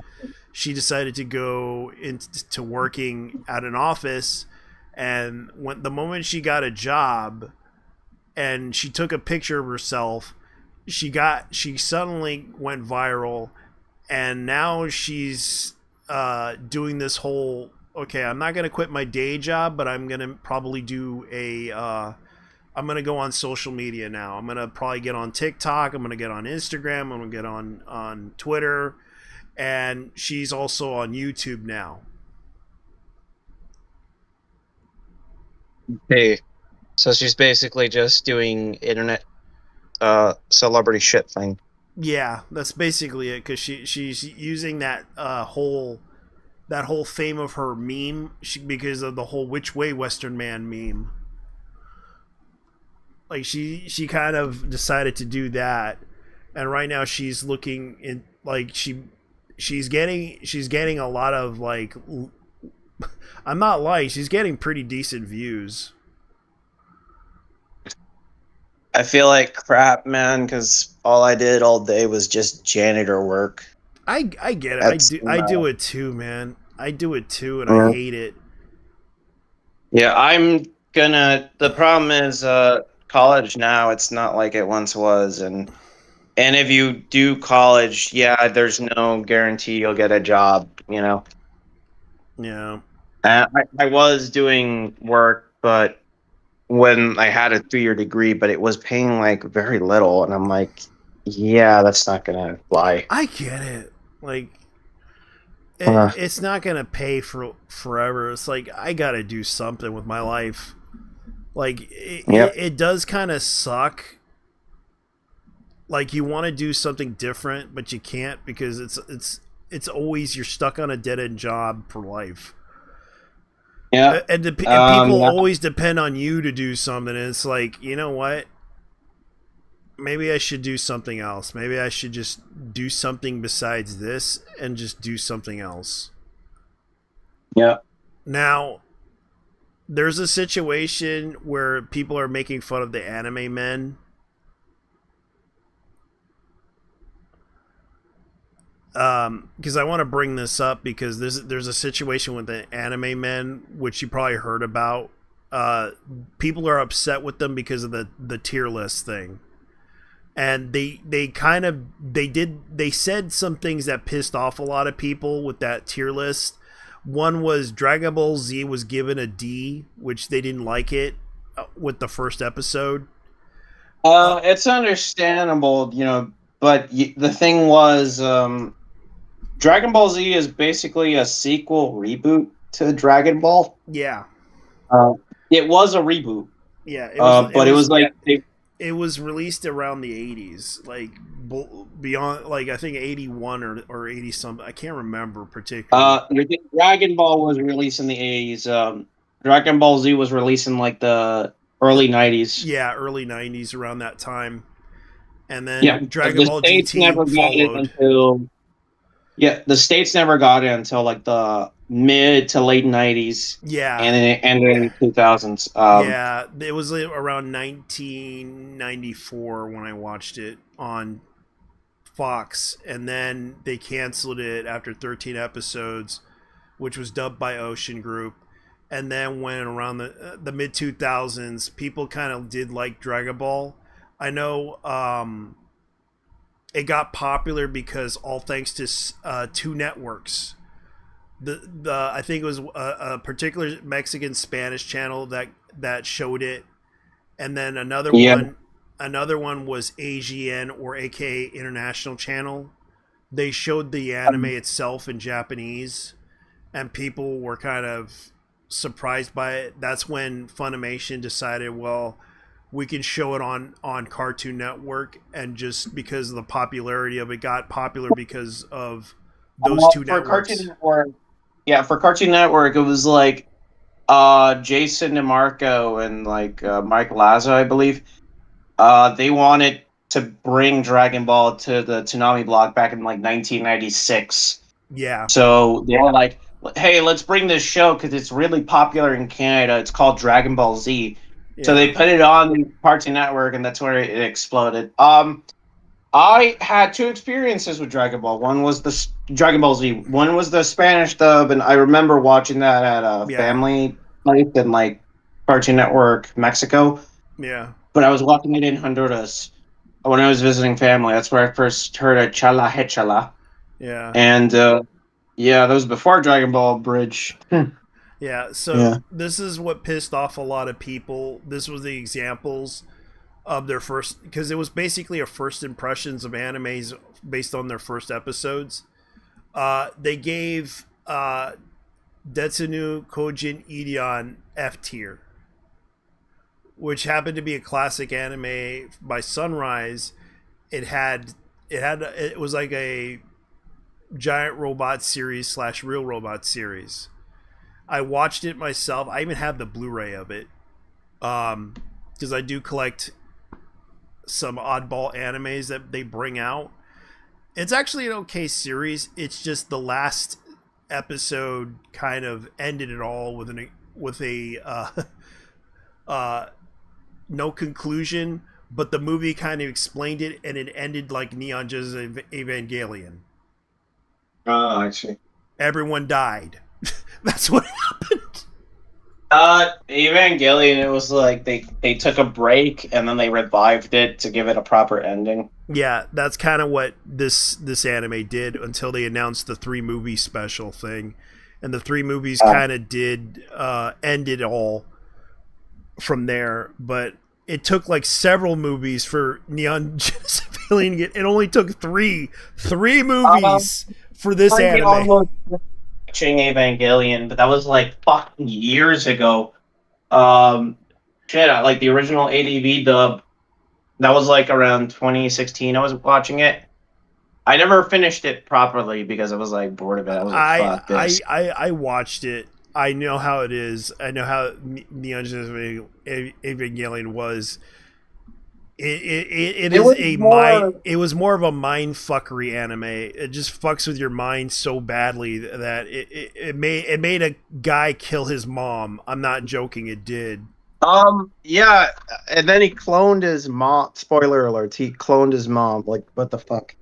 S1: she decided to go into working at an office. And the moment she got a job and she took a picture of herself, she suddenly went viral. And now she's doing this whole, okay, I'm not going to quit my day job, but I'm going to probably do I'm going to go on social media now. I'm going to probably get on TikTok. I'm going to get on Instagram. I'm going to get on Twitter. And she's also on YouTube now.
S4: Hey, so she's basically just doing internet celebrity shit thing.
S1: Yeah, that's basically it, because she's using that whole fame of her meme because of the whole "Which Way Western Man" meme. Like she kind of decided to do that, and right now she's looking in like she's getting a lot of like I'm not lying, she's getting pretty decent views.
S4: I feel like crap, man, because all I did all day was just janitor work.
S1: I get it. I do it too, man. I do it too, and I hate it.
S4: Yeah, the problem is college now, it's not like it once was, and if you do college, yeah, there's no guarantee you'll get a job, you know.
S1: Yeah.
S4: I was doing work, but when I had a 3-year degree, but it was paying like very little, and I'm like, yeah, that's not gonna fly.
S1: I get it. Like, it's not gonna pay for forever. It's like I gotta do something with my life. Like, it does kind of suck. Like, you want to do something different, but you can't because it's always you're stuck on a dead end job for life.
S4: Yeah,
S1: and people always depend on you to do something, and it's like, you know what? Maybe I should do something else. Maybe I should just do something besides this and just do something else.
S4: Yeah.
S1: Now, there's a situation where people are making fun of the anime men. Because I want to bring this up because there's a situation with the anime men, which you probably heard about. People are upset with them because of the tier list thing, and they said some things that pissed off a lot of people with that tier list. One was Dragon Ball Z was given a D, which they didn't like it. with the first episode.
S4: It's understandable, but the thing was, Dragon Ball Z is basically a sequel reboot to Dragon Ball.
S1: Yeah,
S4: It was a reboot,
S1: yeah.
S4: but it was like
S1: it was released around the 80s, like beyond, like I think 81 or 80 something. I can't remember particularly.
S4: Dragon Ball was released in the 80s. Dragon Ball Z was released in like the early 90s.
S1: Yeah, early 90s, around that time. And then
S4: Yeah,
S1: Dragon Ball
S4: States
S1: GT
S4: never got it
S1: followed.
S4: until the States never got it until like the mid to late 90s.
S1: Yeah,
S4: And then it ended in 2000s.
S1: yeah, it was around 1994 when I watched it on Fox, and then they canceled it after 13 episodes, which was dubbed by Ocean Group. And then when around the mid 2000s, people kind of did like Dragon Ball. I know it got popular because all thanks to two networks. The I think it was a particular Mexican Spanish channel that showed it, and then another one was AGN, or AKA International Channel. They showed the anime itself in Japanese, and people were kind of surprised by it. That's when Funimation decided, well, we can show it on Cartoon Network, and just because of the popularity of it, got popular because of those two networks.
S4: Cartoon Network, for Cartoon Network, it was like Jason DeMarco and like Mike Lazo, I believe. They wanted to bring Dragon Ball to the Toonami block back in like 1996.
S1: Yeah.
S4: So they were like, hey, let's bring this show because it's really popular in Canada. It's called Dragon Ball Z. Yeah. So they put it on Cartoon Network, and that's where it exploded. I had two experiences with Dragon Ball. One was the Dragon Ball Z. One was the Spanish dub, and I remember watching that at a family place in like Cartoon Network, Mexico.
S1: Yeah.
S4: But I was watching it in Honduras when I was visiting family. That's where I first heard of Chala Hechala.
S1: Yeah.
S4: And that was before Dragon Ball Bridge.
S1: Yeah, so this is what pissed off a lot of people. This was the examples of their first, because it was basically a first impressions of animes based on their first episodes. They gave Detsunu Kojin Ideon F tier, which happened to be a classic anime by Sunrise. It was like a giant robot series / real robot series. I watched it myself. I even have the Blu-ray of it, because I do collect some oddball animes that they bring out. It's actually an okay series. It's just the last episode kind of ended it all with a no conclusion, but the movie kind of explained it, and it ended like Neon Genesis Evangelion.
S4: Oh, I see.
S1: Everyone died. That's what happened.
S4: Evangelion, it was like they took a break and then they revived it to give it a proper ending.
S1: Yeah, that's kind of what this anime did until they announced the 3 movie special thing, and the 3 movies kind of did end it all from there. But it took like several movies for Neon Genesis Evangelion. It only took three movies for this anime.
S4: Watching Evangelion, but that was like fucking years ago. Like the original ADV dub, that was like around 2016. I was watching it. I never finished it properly because I was like bored of it. I was like, fuck this.
S1: I watched it. I know how it is. I know how Neon Genesis Evangelion was. It was more of a mind fuckery anime. It just fucks with your mind so badly that it made a guy kill his mom. I'm not joking, it did.
S4: Yeah, and then he cloned his mom. Spoiler alert, he cloned his mom. Like, what the fuck?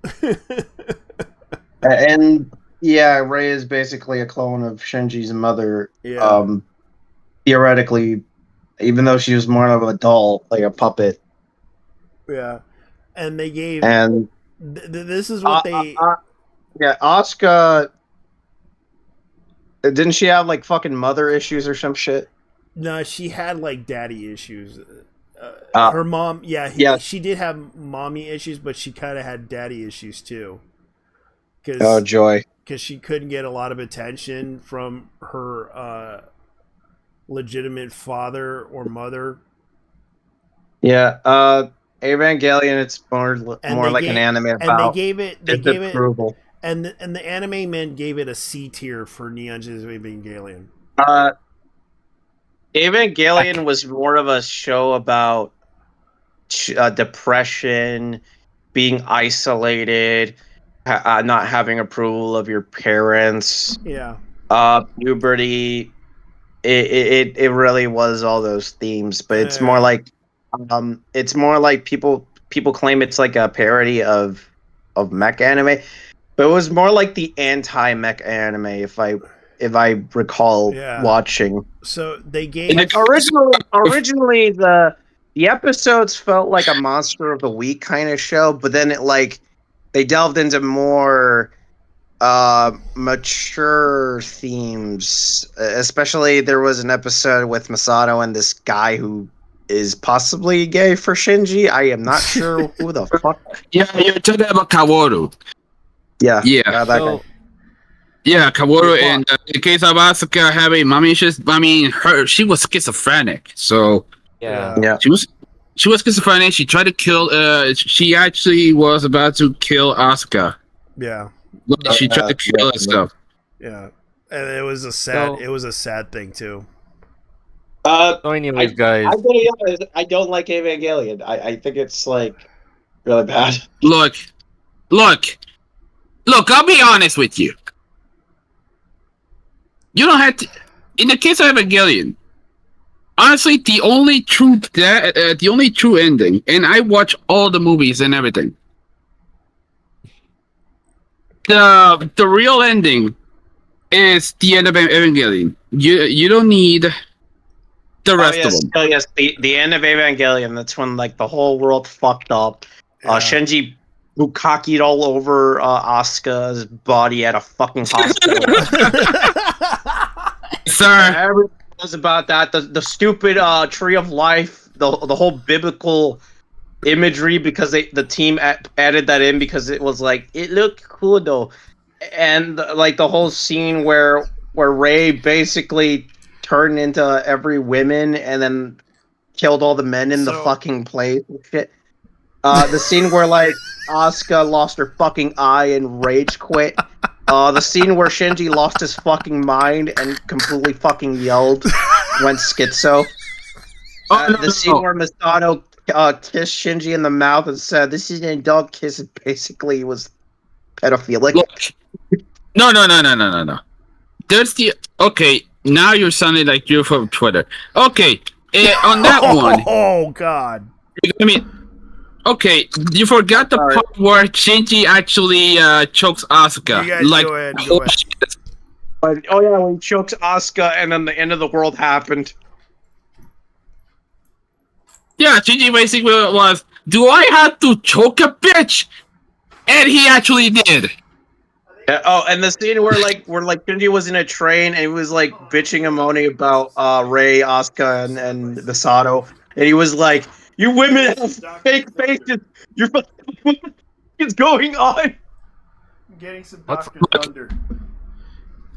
S4: And yeah, Rei is basically a clone of Shinji's mother.
S1: Yeah.
S4: Theoretically, even though she was more of a doll, like a puppet.
S1: Yeah, and they gave this is what they.
S4: Asuka. Didn't she have like fucking mother issues or some shit?
S1: No, she had like daddy issues.
S4: Uh,
S1: Her mom,
S4: yeah.
S1: she did have mommy issues, but she kind of had daddy issues too.
S4: Oh,
S1: Because
S4: joy.
S1: she couldn't get a lot of attention from her legitimate father or mother.
S4: Yeah. Evangelion. It's
S1: And
S4: more
S1: they
S4: like an
S1: gave
S4: anime
S1: and
S4: about
S1: they gave it
S4: disapproval.
S1: and the anime men gave it a C tier for Neon Genesis Evangelion.
S4: Evangelion was more of a show about depression, being isolated, not having approval of your parents,
S1: Yeah.
S4: puberty. It really was all those themes, but it's more like people claim it's like a parody of mech anime, but it was more like the anti mech anime if I recall
S1: Yeah.
S4: watching.
S1: So they gave
S4: Like originally the episodes felt like a monster of the week kind of show, but then they delved into more mature themes. Especially there was an episode with Masato and this guy who is possibly gay for Shinji. I am not sure who the fuck.
S5: Yeah, you're talking about Kaworu.
S4: Yeah,
S5: Yeah.
S4: that guy.
S2: So,
S5: Yeah, Kaworu.
S4: Yeah.
S5: And in the case of Asuka having mommy issues, I mean, she was schizophrenic. So
S2: yeah.
S4: Yeah.
S5: she was schizophrenic. She tried to kill. She actually was about to kill Asuka.
S1: Yeah.
S5: She tried to kill herself.
S1: Yeah. And it was a sad thing too.
S2: So anyways, guys.
S4: I don't like Evangelion. I think it's like really bad.
S5: Look. I'll be honest with you. You don't have to. In the case of Evangelion, honestly, the only true ending, and I watch all the movies and everything. The real ending is the end of Evangelion. You don't need the rest of them.
S4: Oh yes, the end of Evangelion. That's when like the whole world fucked up.
S1: Yeah.
S4: Shinji bukakied all over Asuka's body at a fucking hospital.
S5: Sir,
S4: Everything was about that. The stupid tree of life. The whole biblical imagery because the team added that in because it was like it looked cool though, and like the whole scene where Rey basically turned into every woman and then killed all the men in the fucking place and shit. The scene where like Asuka lost her fucking eye and rage quit. The scene where Shinji lost his fucking mind and completely fucking yelled, went schizo. The scene where Masato kissed Shinji in the mouth and said, "This is an adult kiss," and basically was pedophilic.
S5: look. No. There's the okay. Now you're sounding like you're from Twitter. Okay, on that one.
S1: Oh God.
S5: I mean, okay, you forgot the part where Shinji actually chokes Asuka.
S1: You guys
S5: Like,
S1: go ahead.
S4: Oh yeah, when he chokes Asuka and then the end of the world happened.
S5: yeah, Shinji basically was, do I have to choke a bitch? And he actually did.
S4: And the scene where Shinji was in a train and he was like bitching and moaning about Rei, Asuka, and Misato, and he was like, "You women have fake faces. You're what is going on?"
S1: I'm getting some Dr. Thunder.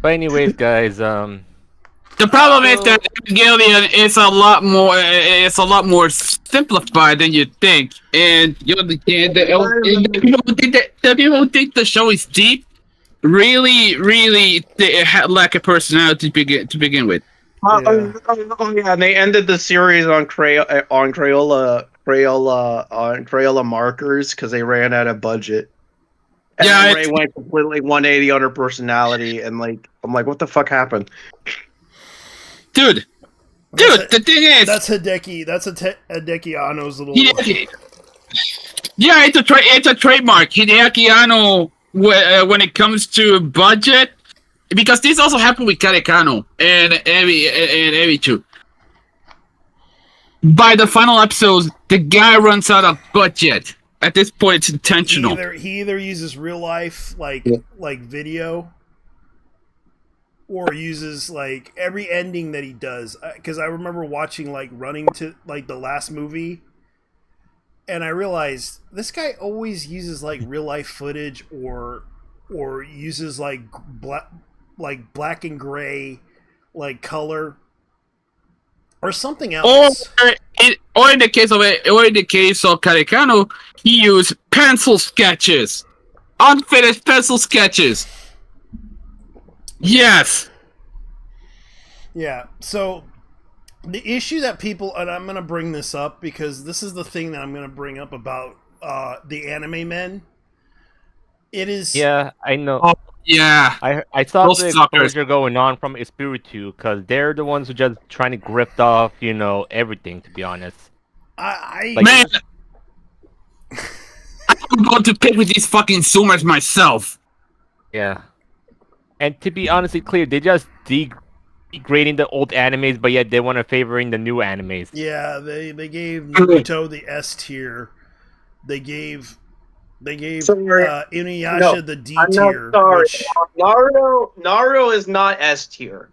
S2: But anyways, guys.
S5: The problem is that Evangelion is a lot more. It's a lot more simplified than you think, and the people who think the show is deep really they lack a personality to begin with.
S4: Yeah, and they ended the series on Crayola markers because they ran out of budget. And
S5: Yeah,
S4: Rey went completely 180 on her personality, and like I'm like, what the fuck happened?
S5: Dude, the thing is,
S1: That's Hideki. That's Hideki Anno's little.
S5: Hideki. Yeah, it's a trademark. Hideaki Anno when it comes to budget, because this also happened with Karekano and Evi too. By the final episodes, the guy runs out of budget. At this point, it's intentional.
S1: He either uses real life like video, or uses like every ending that he does. Because I remember watching like Running to like the last movie, and I realized this guy always uses like real life footage or uses like black and gray like color or something else.
S5: Or in the case of Caricano, he used pencil sketches, unfinished pencil sketches. Yes.
S1: Yeah. So the issue that people, and I'm going to bring this up because this is the thing that I'm going to bring up about the anime men. It is.
S2: Yeah, I know.
S5: Oh, yeah.
S2: I saw
S5: Those
S2: the
S5: suckers.
S2: exposure going on from Espiritu because they're the ones who just trying to grift off, everything. To be honest,
S1: I
S2: Like-
S5: Man, I'm going to pick with these fucking Zoomers myself.
S2: yeah. And to be honestly clear, they just degrading the old animes, but yet they want to favoring the new animes.
S1: yeah, they gave Naruto the S tier. They gave
S4: Sorry.
S1: Inuyasha
S4: No,
S1: the D
S4: I'm not
S1: tier.
S4: sorry.
S1: Which,
S4: Naruto is not S tier.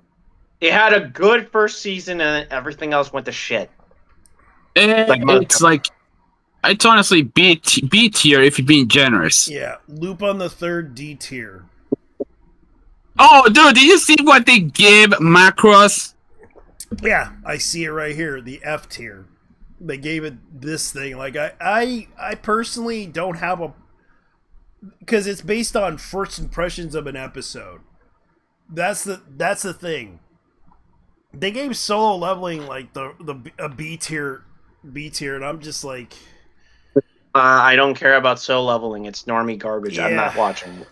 S4: It had a good first season and everything else went to shit.
S5: It's honestly B tier if you're being generous.
S1: yeah, Lupin the Third D tier.
S5: Oh, dude, did you see what they give Macross?
S1: Yeah, I see it right here, the F tier. They gave it this thing. Like I personally don't have a, because it's based on first impressions of an episode. That's the thing. They gave Solo Leveling like a B tier, and I'm just like,
S4: I don't care about Soul Leveling. It's normie garbage. I'm not
S1: Yeah.
S4: watching it.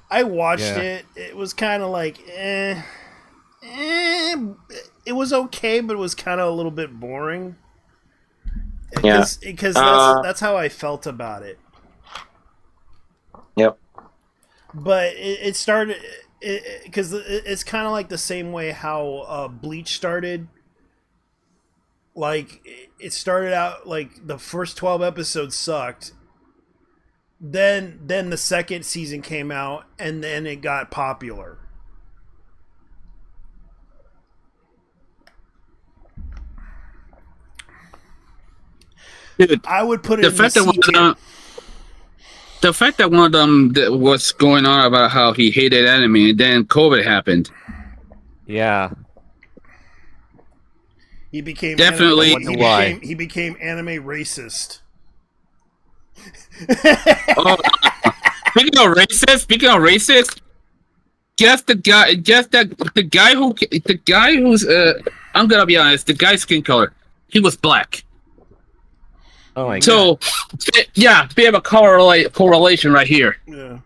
S1: I watched
S2: Yeah.
S1: it. It was kind of like, it was okay, but it was kind of a little bit boring.
S4: Yeah.
S1: Because that's how I felt about it.
S4: Yep.
S1: But it started because it's kind of like the same way how Bleach started. Like it started out like the first 12 episodes sucked. Then the second season came out and then it got popular.
S5: Dude,
S1: I would put it
S5: the
S1: in
S5: fact
S1: the
S5: that
S1: C tier.
S5: the fact that one of them was going on about how he hated anime and then COVID happened.
S2: Yeah.
S1: He became
S5: Definitely.
S1: Anime,
S2: I wonder why.
S1: He became anime racist.
S5: Oh, speaking of racist, guess the guy who's I'm gonna be honest, the guy's skin color, he was black.
S2: Oh my god.
S5: So yeah, we have a correlation right here.
S1: Yeah.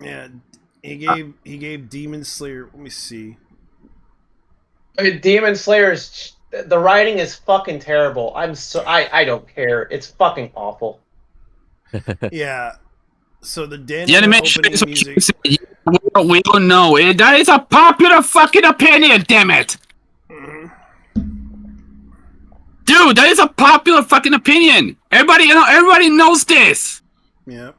S1: Yeah. He gave Demon Slayer. Let me see.
S4: Demon Slayer's the writing is fucking terrible. I don't care. It's fucking awful.
S1: Yeah. So the
S5: The
S1: Daniel
S5: animation
S1: opening
S5: is
S1: music.
S5: we don't know. That is a popular fucking opinion, damn it.
S1: Mhm.
S5: Dude, that is a popular fucking opinion. Everybody knows this.
S1: Yeah.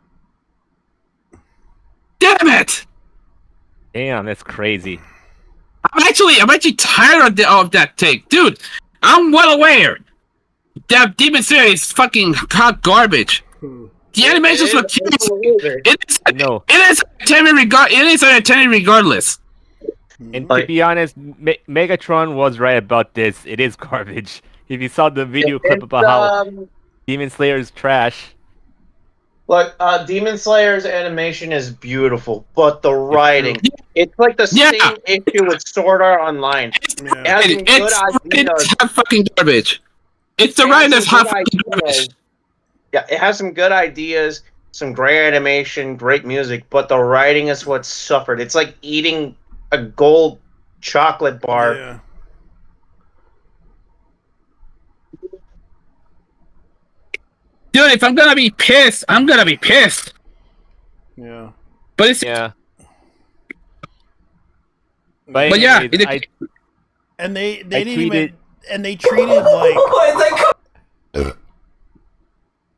S5: Damn it.
S2: Damn, that's crazy.
S5: I'm actually tired of that take, dude. I'm well aware that Demon Slayer is fucking hot garbage. The animations were cute.
S2: No.
S5: It is entertaining regardless.
S2: And to be honest, Megatron was right about this. It is garbage. If you saw the video clip about how Demon Slayer is trash.
S4: Look, Demon Slayer's animation is beautiful, but the writing, it's like the same issue with Sword Art Online. It has some good ideas.
S5: It's hot fucking garbage. It's the writing that's hot fucking garbage.
S4: Yeah, it has some good ideas, some great animation, great music, but the writing is what suffered. It's like eating a gold chocolate bar.
S1: Yeah.
S5: Dude, if I'm gonna be pissed, I'm gonna be pissed.
S1: Yeah.
S5: But it's
S2: Yeah.
S5: But yeah,
S2: anyways,
S1: And they
S2: I
S1: didn't
S2: tweeted-
S1: even, and they treated like,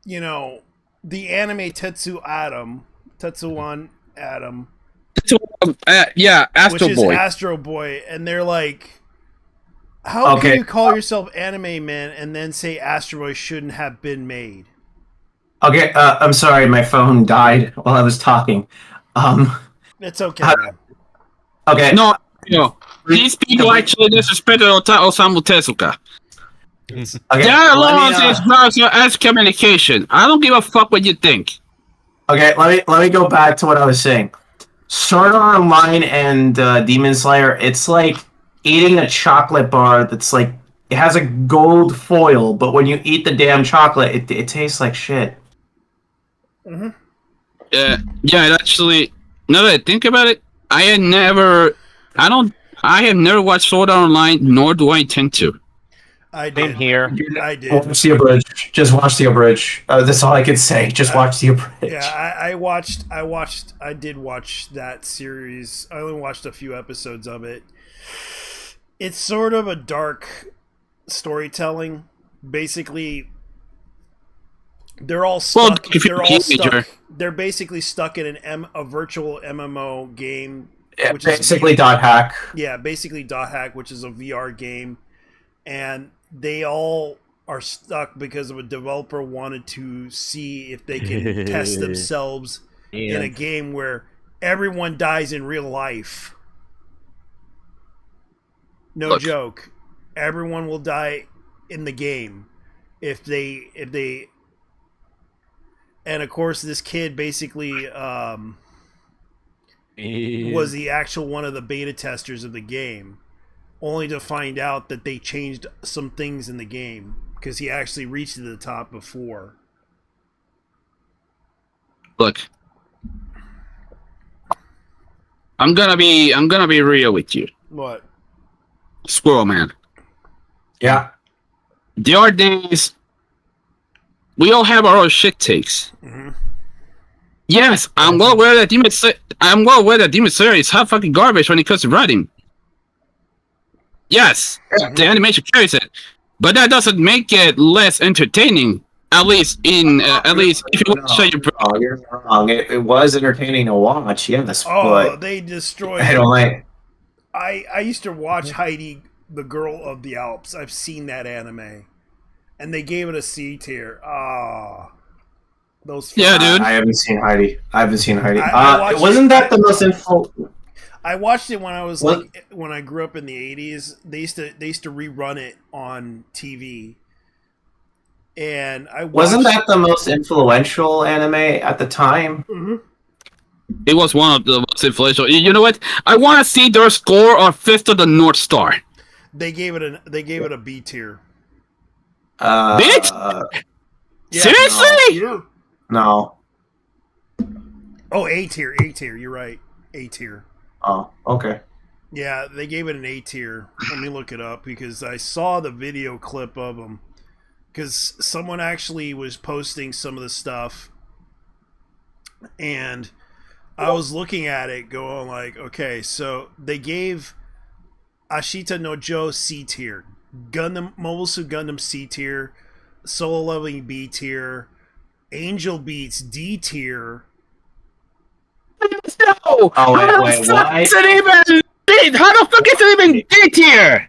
S1: you know, the anime Tetsuwan Adam,
S5: Astro
S1: which is
S5: Boy.
S1: Astro Boy, and they're like, how
S6: Okay.
S1: can you call yourself Anime Man and then say Astro Boy shouldn't have been made?
S6: Okay, I'm sorry, my phone died while I was talking.
S1: It's okay.
S6: How-
S1: man.
S6: Okay.
S5: No. These people actually disrespected Osamu Tezuka.
S6: Okay.
S5: Their
S6: let me,
S5: laws is browser as communication. I don't give a fuck what you think.
S6: Okay, let me go back to what I was saying. Sword Art Online and Demon Slayer, it's like eating a chocolate bar that's like it has a gold foil, but when you eat the damn chocolate, it tastes like shit.
S5: Yeah, it actually. Now that I think about it, I have never watched Sword Art Online, nor do I intend to.
S1: I
S2: Same
S1: did.
S2: here.
S1: I did.
S6: Watch the abridged. Just watch the abridged. That's all I can say. Just watch the abridged.
S1: Yeah, I did watch that series. I only watched a few episodes of it. It's sort of a dark storytelling. Basically, they're all stuck.
S5: if you're
S1: They're
S5: a
S1: all
S5: teenager.
S1: stuck. They're basically stuck in a virtual MMO game.
S6: Yeah,
S1: which is-
S6: basically dot hack.
S1: Yeah, basically Dot Hack, which is a VR game, and they all are stuck because of a developer wanted to see if they can test themselves in a game where everyone dies in real life. No
S5: Look.
S1: joke. Everyone will die in the game if they and of course this kid basically was the actual one of the beta testers of the game, only to find out that they changed some things in the game because he actually reached to the top before.
S5: Look, I'm gonna be real with you,
S1: What?
S5: Squirrel Man.
S6: Yeah.
S5: There are days we all have our own shit takes.
S1: Mm-hmm.
S5: Yes, I'm well aware that Demon Slayer is hot fucking garbage when it comes to writing. Yes, the animation carries it, but that doesn't make it less entertaining. At least if you want to show your.
S6: Oh, you're wrong. It was entertaining to watch. Yes,
S1: Oh,
S6: but
S1: they destroyed.
S6: I don't like.
S1: I used to watch Heidi, the Girl of the Alps. I've seen that anime, and they gave it a C tier. Ah, those.
S5: Yeah, dude.
S6: I haven't seen Heidi. I
S1: I watched
S6: wasn't
S1: it-
S6: that the most info?
S1: I watched it when I was
S6: What?
S1: like when I grew up in the '80s. They used to rerun it on TV, and I watched,
S6: Wasn't that the most influential anime at the time?
S1: Mhm.
S5: It was one of the most influential. You know what? I want to see their score on Fist of the North Star.
S1: They gave it a B tier.
S5: Bitch!
S1: Yeah.
S5: Seriously?
S1: Yeah.
S6: No.
S1: Oh, A tier. You're right. A tier.
S6: Oh, okay.
S1: Yeah, they gave it an A tier. Let me look it up because I saw the video clip of them. Because someone actually was posting some of the stuff, and I was looking at it, going like, okay, so they gave Ashita no Joe C tier, Gundam Mobile Suit Gundam C tier, Solo Leveling B tier, Angel Beats D tier.
S5: No!
S6: Oh,
S5: How
S6: wait,
S5: the fuck
S6: why?
S5: is it even? How the fuck is it even D tier?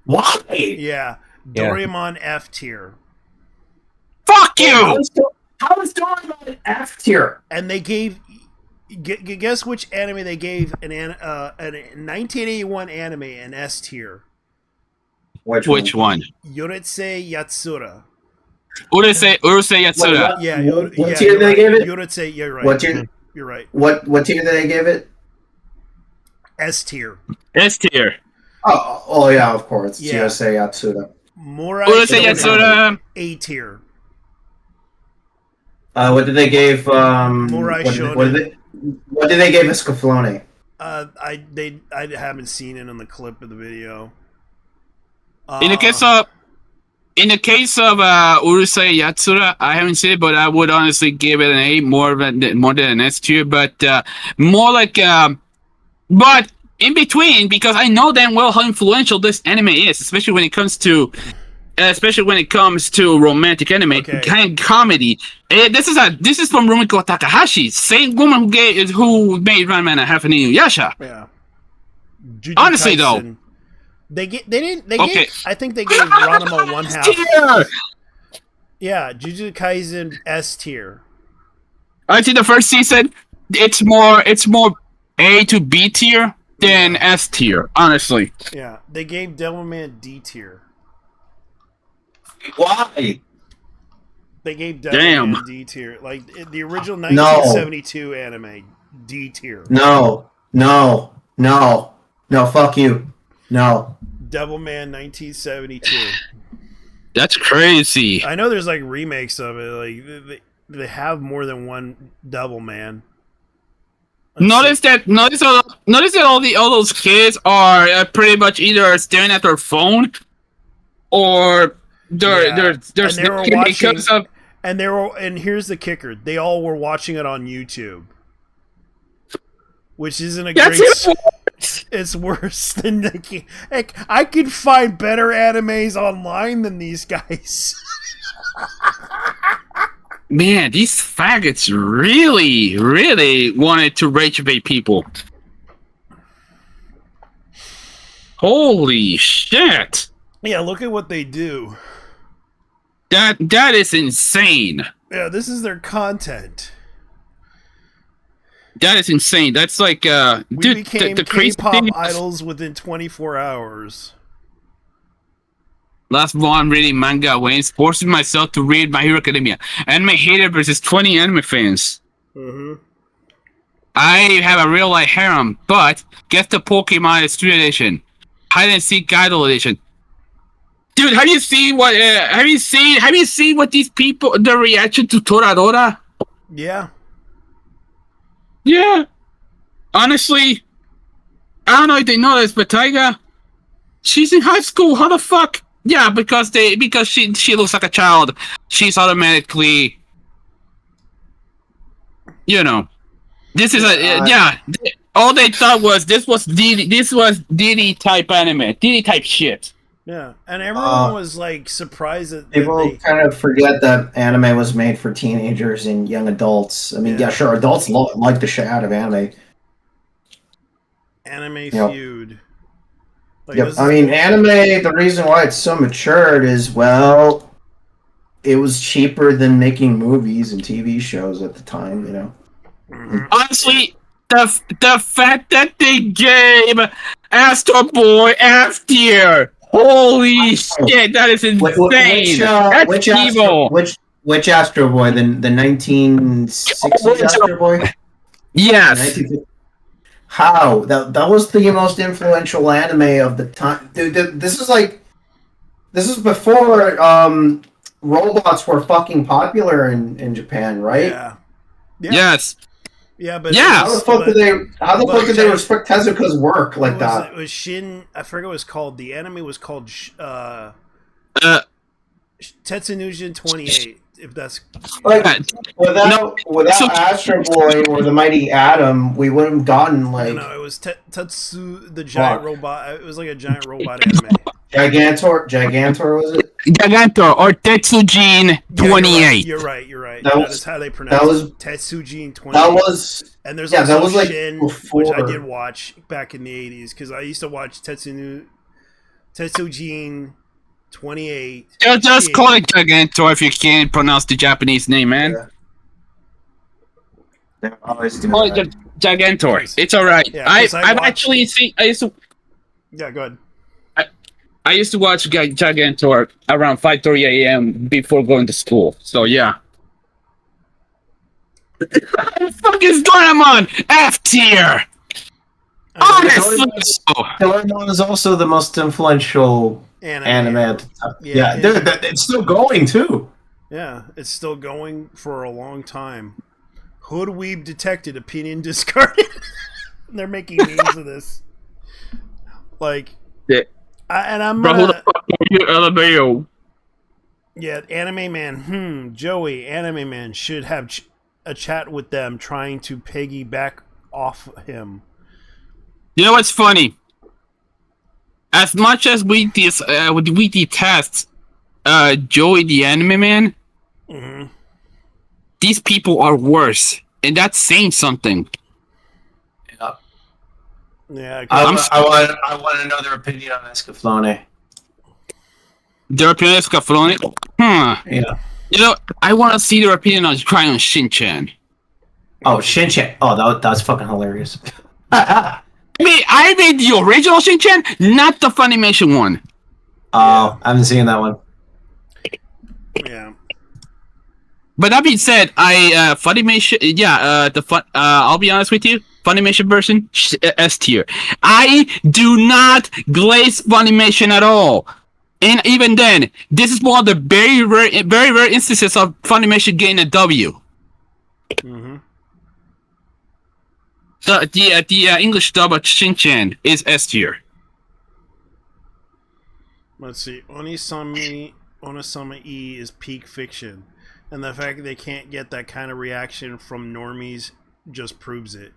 S6: Why?
S1: Yeah, Doraemon F tier.
S5: Fuck you!
S6: How is Doraemon an F tier?
S1: And they gave. Guess which anime they gave a 1981 anime an S tier?
S5: Which one?
S1: Yoretse Yatsura.
S5: Urusei Yatsura.
S6: What-
S1: Yeah,
S6: what
S1: yeah,
S6: tier
S1: you're
S6: did they
S1: right.
S6: give it?
S1: Yoretse, you're right.
S6: What tier?
S1: You're right.
S6: What tier did they give it?
S1: S tier.
S5: S tier.
S6: Oh yeah, of course.
S1: Yeah.
S6: USA Yatsuda.
S1: Morai
S5: Urusei
S1: Shonen,
S5: Yatsura.
S1: A tier.
S6: What did they give?
S1: Morai
S6: What did they give Escaflowne?
S1: I haven't seen it on the clip of the video.
S5: In the case of Urusei Yatsura, I haven't seen it, but I would honestly give it an A, more than an S tier, but more like but in between, because I know damn well how influential this anime is, especially when it comes to especially when it comes to romantic anime and comedy. This is from Rumiko Takahashi, same woman who made Ranma and a Half an Inuyasha.
S1: Yeah.
S5: Honestly, though,
S1: they gave I think they gave Ranma 1/2. Yeah, Jujutsu Kaisen S tier.
S5: I think the first season it's more A to B tier than S tier, honestly.
S1: Yeah, they gave Devilman D tier.
S6: Why?
S1: They gave Devilman D tier. Like the original 1972 anime, D tier.
S6: No, fuck you. No.
S1: Devilman 1972.
S5: That's crazy.
S1: I know there's like remakes of it. Like they have more than one Devilman.
S5: Notice that all those kids are pretty much either staring at their phone or they're watching because of.
S1: And here's the kicker: they all were watching it on YouTube, which isn't a great. It's worse than heck. I could find better animes online than these guys.
S5: Man, these faggots really, really wanted to rage bait people. Holy shit!
S1: Yeah, look at what they do.
S5: That is insane.
S1: Yeah, this is their content.
S5: That is insane. That's like
S1: we became the K-pop idols within 24 hours.
S5: Last one reading manga wins, forcing myself to read My Hero Academia. Anime hater versus 20 anime fans.
S1: Mm-hmm.
S5: I have a real life harem, but get the Pokemon Studio Edition, Hide and Seek Idol Edition. Dude, have you seen what these people, the reaction to Toradora?
S1: Yeah.
S5: Yeah. Honestly, I don't know if they know this, but Taiga, she's in high school. How the fuck? Yeah, because she looks like a child. She's automatically, this is all they thought was this was DD type anime, DD type shit.
S1: Yeah, and everyone was like surprised that
S6: people kind of forget that anime was made for teenagers and young adults. I mean, yeah sure, adults like the shit out of anime.
S1: Anime feud. Like,
S6: I mean, anime, the reason why it's so matured is, well, it was cheaper than making movies and TV shows at the time,
S5: Honestly, the fact that they gave Astro Boy F tier, holy shit, that is insane. That's evil.
S6: Which Astro Boy? The 1960s Astro Boy?
S5: Yes.
S6: How? That was the most influential anime of the time. Dude, this is before robots were fucking popular in Japan, right?
S1: Yeah.
S5: Yes.
S1: Yeah, but
S6: how the fuck did they respect Tezuka's work like that?
S1: It was Shin. I forget what it was called. The anime was called Tetsunujin 28. If that's
S6: like without Astro Boy or the Mighty Atom, we would have gotten like
S1: no, it was Tetsu the giant robot. It was like a giant robot anime.
S6: Gigantor was it?
S5: Gigantor or Tetsujin 28.
S1: You're right. That is how they pronounce
S6: that was,
S1: it. Tetsujin 28.
S6: That was
S1: and there's also
S6: that was like
S1: Shin,
S6: before.
S1: which I did watch back in the 80s because I used to watch Tetsujin 28.
S5: Just call it Gigantor if you can't pronounce the Japanese name, man.
S6: Yeah. Always do
S5: call it Gigantor. It's alright.
S1: Yeah,
S5: I've actually seen.
S1: Yeah, go ahead.
S5: I used to watch Gigantor around 5:30 a.m. before going to school. So yeah. What the fuck is Doraemon? F tier. Honestly,
S6: Doraemon is also the most influential anime at the time. Yeah, it's still going too.
S1: Yeah, it's still going for a long time. Hoodweeb detected, opinion discarded. They're making memes of this. Like,
S5: yeah.
S1: I'm
S5: bro, who the fuck are you, LMAO?
S1: Yeah, Anime Man. Joey, Anime Man should have a chat with them, trying to piggyback off him.
S5: You know what's funny? As much as we detest Joey the Anime Man,
S1: Mm-hmm.
S5: these people are worse, and that's saying something.
S1: Yeah,
S6: I want to know their opinion on Escaflowne.
S5: Their opinion is Scaflowne.
S6: Yeah.
S5: You know, I want to see their opinion on Crying on Shin-chan.
S6: Oh, Shinchan. Oh, that's fucking hilarious.
S5: I made the original Shin-chan, not the Funimation one.
S6: Oh, I haven't seen that one.
S1: yeah.
S5: But that being said, Funimation, I'll be honest with you, Funimation version, S tier. I do not glaze Funimation at all. And even then, this is one of the very rare instances of Funimation getting a W.
S1: Mm-hmm.
S5: The English dub of Shin-chan is S tier.
S1: Let's see. Onisama E is peak fiction. And the fact that they can't get that kind of reaction from normies just proves it.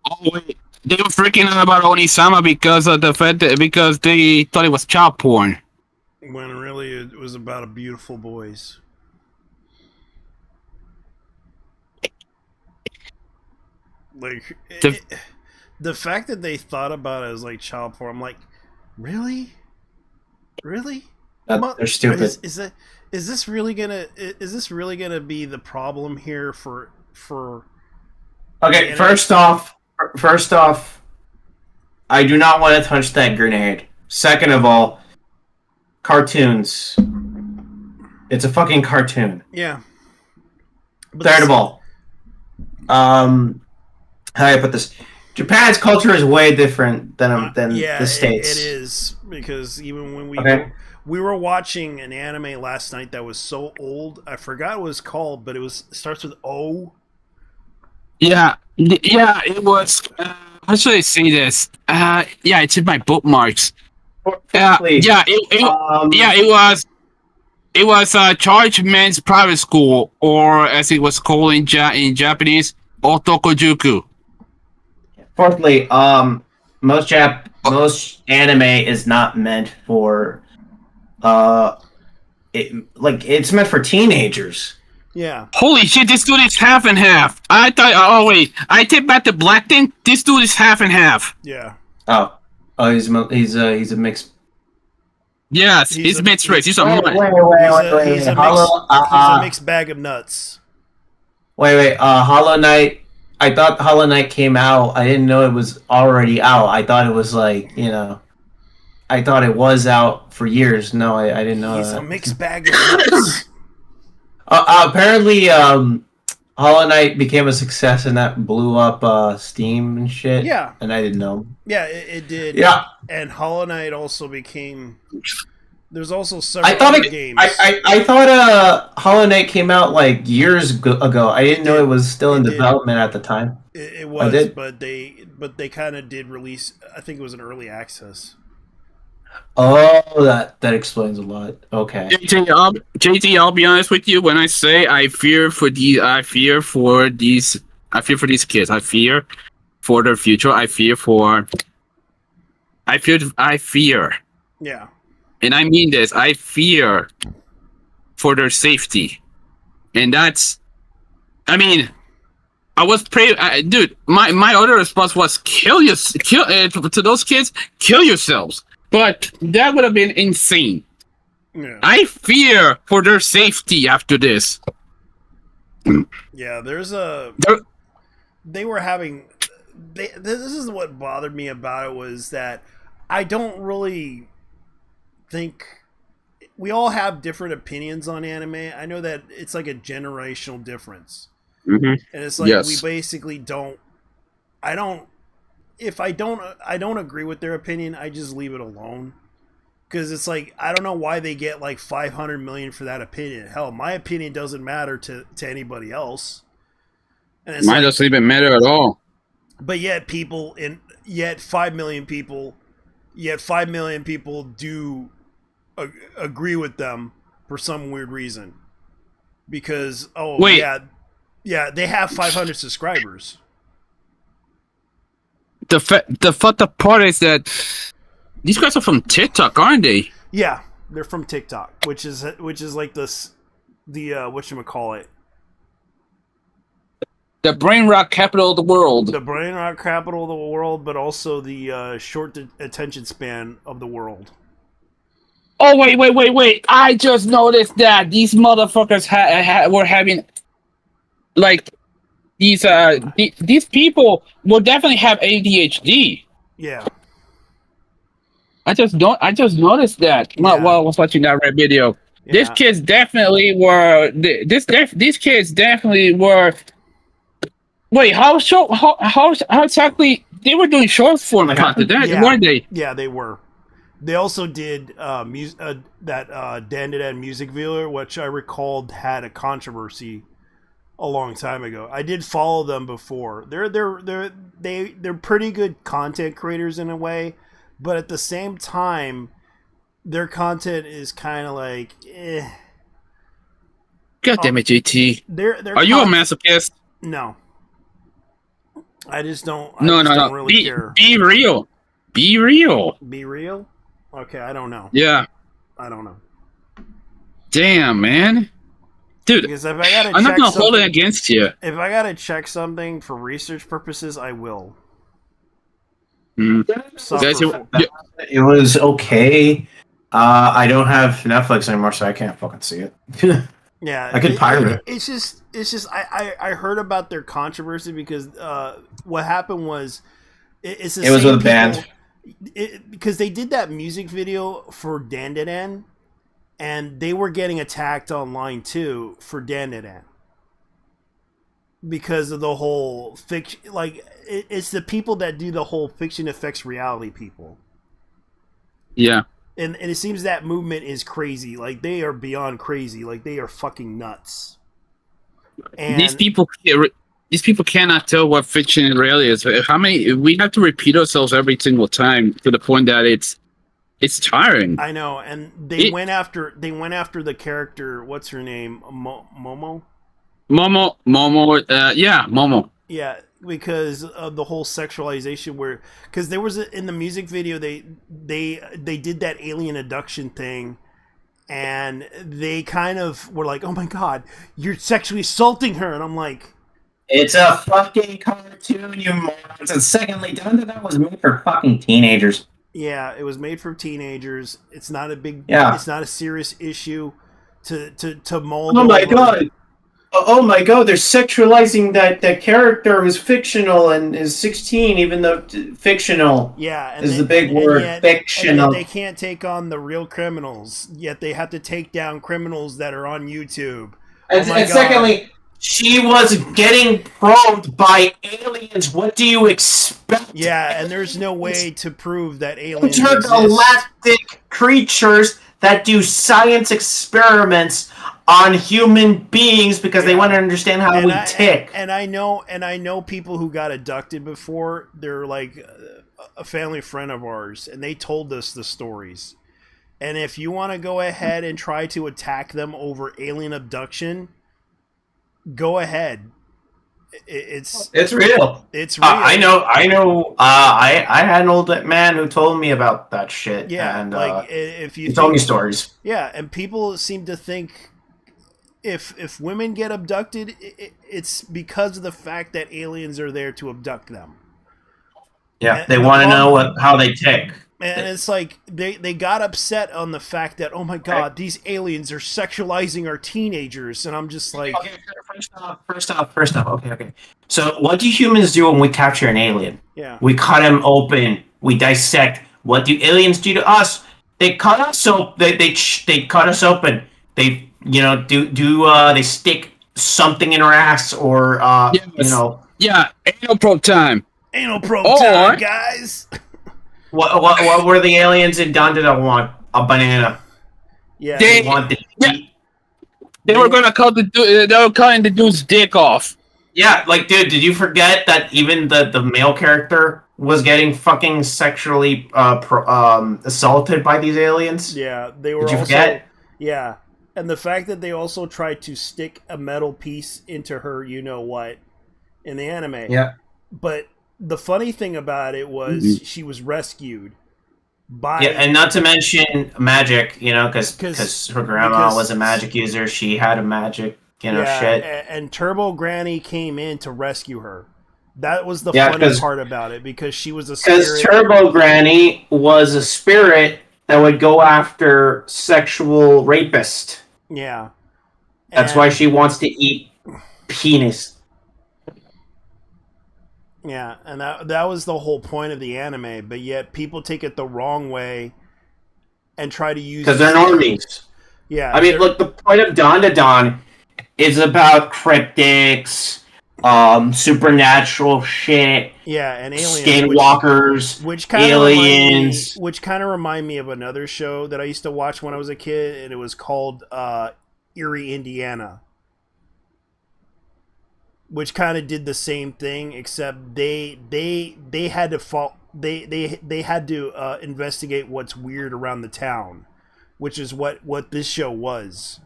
S5: Oh wait, they were freaking out about Onisama because of the fact that because they thought it was child porn.
S1: When really it was about a beautiful boys. Like the fact that they thought about it as like child porn, I'm like, really?
S6: They're stupid.
S1: Is this really gonna be the problem here for
S6: Okay, first off, I do not want to touch that grenade. Second of all, cartoons. It's a fucking cartoon.
S1: Yeah. But
S6: Third of all, how do I put this? Japan's culture is way different than the States.
S1: It is, because even when we were watching an anime last night that was so old, I forgot what it was called, but it starts with O.
S5: Yeah, it was. How should I say this? It's in my bookmarks. It was Charge Men's Private School, or as it was called in Japanese, Otokojuku.
S6: Fourthly, most anime is not meant for it's meant for teenagers.
S1: Yeah.
S5: Holy shit, this dude is half and half. I thought. Oh wait, I take back the black thing. This dude is half and half.
S1: Yeah.
S6: Oh, he's a mixed.
S5: Yes, he's mixed race. He's a
S1: He's a mixed bag of nuts.
S6: Wait. Hollow Knight. I thought Hollow Knight came out. I didn't know it was already out. I thought it was I thought it was out for years. No, I didn't know.
S1: He's a mixed bag of nuts.
S6: Apparently, Hollow Knight became a success and that blew up Steam and shit.
S1: Yeah.
S6: And I didn't know.
S1: Yeah, it did.
S6: Yeah.
S1: And Hollow Knight also became... There's also several other games.
S6: I thought Hollow Knight came out years ago. I didn't know it was still in development at the time.
S1: It was, but they kind of did release... I think it was an early access.
S6: Oh, that explains a lot. Okay.
S5: JT, I'll be honest with you. When I say I fear for these kids. I fear for their future. I fear.
S1: Yeah.
S5: And I mean this. I fear for their safety, and that's. I mean, I was dude. My other response was kill to those kids. Kill yourselves. But that would have been insane.
S1: Yeah.
S5: I fear for their safety after this.
S1: Yeah, they were having... this is what bothered me about it, was that I don't really think... We all have different opinions on anime. I know that it's like a generational difference.
S5: Mm-hmm.
S1: And it's like, we basically don't... If I don't agree with their opinion, I just leave it alone. Because it's like, I don't know why they get like 500 million for that opinion. Hell, my opinion doesn't matter to anybody else. And it's
S5: Mine doesn't even matter at all.
S1: But yet 5 million people do agree with them for some weird reason. Because yeah, they have 500 subscribers.
S5: The fucked up part is that these guys are from TikTok, aren't they?
S1: Yeah, They're from TikTok, which is like the whatchamacallit,
S5: The brain rock capital of the world.
S1: the brain rot capital of the world, but also the short attention span of the world.
S5: Oh wait! I just noticed that these motherfuckers were having like these people will definitely have ADHD.
S1: Yeah.
S5: I just noticed that while I was watching that red video. These
S1: Yeah.
S5: kids definitely were. These kids definitely were. Wait, how exactly they were doing short form content, weren't they?
S1: Yeah, they were. They also did that Dan Dan music video, which I recalled had a controversy a long time ago. I did follow them before. They're pretty good content creators in a way, but at the same time, their content is kind of like, eh.
S5: God damn it, JT.
S1: Are
S5: you a masochist?
S1: No. I just don't.
S5: No.
S1: Don't really care.
S5: Be real. Be real.
S1: Be real? Okay, I don't know.
S5: Yeah.
S1: I don't know.
S5: Damn, man. Dude,
S1: Because if I gotta
S5: I'm not
S1: check
S5: gonna hold it
S1: something-
S5: against you.
S1: If I gotta check something for research purposes, I will.
S5: Mm.
S1: Suffer
S5: Guys,
S1: for-
S6: It was okay. I don't have Netflix anymore, so I can't fucking see it.
S1: Yeah,
S6: I could pirate it.
S1: It's just I heard about their controversy because what happened was it's the
S6: It was
S1: same
S6: with a band.
S1: because they did that music video for Dan Dan, and they were getting attacked online too for Dan Dan because of the whole fiction. Like it's the people that do the whole fiction affects reality people.
S5: Yeah.
S1: And it seems that movement is crazy. Like they are beyond crazy. Like they are fucking nuts. And
S5: These people cannot tell what fiction and reality is. How many we have to repeat ourselves every single time to the point that it's tiring.
S1: I know, and they went after the character. What's her name? Momo.
S5: Momo. Yeah, Momo.
S1: Yeah, because of the whole sexualization. Because there was in the music video they did that alien abduction thing, and they kind of were like, "Oh my god, you're sexually assaulting her," and I'm like,
S6: It's a fucking cartoon, you morons. And secondly, that was made for fucking teenagers.
S1: yeah, it was made for teenagers. It's not a big.
S6: Yeah.
S1: It's not a serious issue to mold.
S6: Oh my
S1: over.
S6: god. Oh my god, they're sexualizing that character who's fictional and is 16, even though fictional
S1: Yeah,
S6: is the big word.
S1: and
S6: Fictional.
S1: yet they can't take on the real criminals. Yet they have to take down criminals that are on YouTube.
S6: And,
S1: Oh my
S6: and
S1: God.
S6: secondly, she was getting probed by aliens. What do you expect?
S1: Yeah, and there's no way to prove that aliens exist.
S6: Intergalactic creatures that do science experiments on human beings because they want to understand how we tick.
S1: And I know people who got abducted before. They're like a family friend of ours, and they told us the stories. And if you want to go ahead and try to attack them over alien abduction, go ahead. It's
S6: real.
S1: It's real.
S6: I know. I had an old man who told me about that shit.
S1: Yeah,
S6: and
S1: like if you
S6: he told me stories.
S1: Yeah, and people seem to think if women get abducted, it's because of the fact that aliens are there to abduct them.
S6: Yeah,
S1: And
S6: they
S1: the
S6: want to
S1: problem-
S6: know how they tick.
S1: And it's like they got upset on the fact that, oh my god, these aliens are sexualizing our teenagers, and I'm just like,
S6: Okay, first off. Okay. So, what do humans do when we capture an alien?
S1: yeah,
S6: We cut him open. We dissect. What do aliens do to us? They cut us so they cut us open. They they stick something in our ass or
S5: Yes. Yeah, anal probe time.
S1: anal probe
S5: Or-
S1: time, guys.
S6: What were the aliens in Don Did I want? A banana.
S1: Yeah,
S5: They-
S6: They want the
S5: Yeah. They were gonna cut they were cutting the dude's dick off.
S6: Yeah, like, dude, did you forget that even the male character was getting fucking sexually assaulted by these aliens?
S1: yeah, they were
S6: Did you
S1: also,
S6: forget?
S1: yeah, and the fact that they also tried to stick a metal piece into her, you know what, in the anime.
S6: Yeah.
S1: But the funny thing about it was she was rescued. by
S6: Yeah, and not to mention magic, because
S1: 'Cause-
S6: her grandma
S1: because-
S6: was a magic user. She had a magic,
S1: yeah,
S6: shit.
S1: and Turbo Granny came in to rescue her. That was the
S6: Yeah,
S1: funny part about it because she was a
S6: Because
S1: spirit.
S6: Turbo Granny was a spirit that would go after sexual rapist.
S1: Yeah,
S6: That's why
S1: And-
S6: she wants to eat penis.
S1: Yeah, and that was the whole point of the anime, but yet people take it the wrong way and try to use
S6: Because they're normies.
S1: Yeah,
S6: I mean, look, the point of Dawn to Dawn is about cryptics, supernatural shit,
S1: yeah, and aliens,
S6: skinwalkers,
S1: which kind of
S6: aliens.
S1: remind me of another show that I used to watch when I was a kid, and it was called Erie, Indiana, which kind of did the same thing, except they had to they had to investigate what's weird around the town, which is what this show was.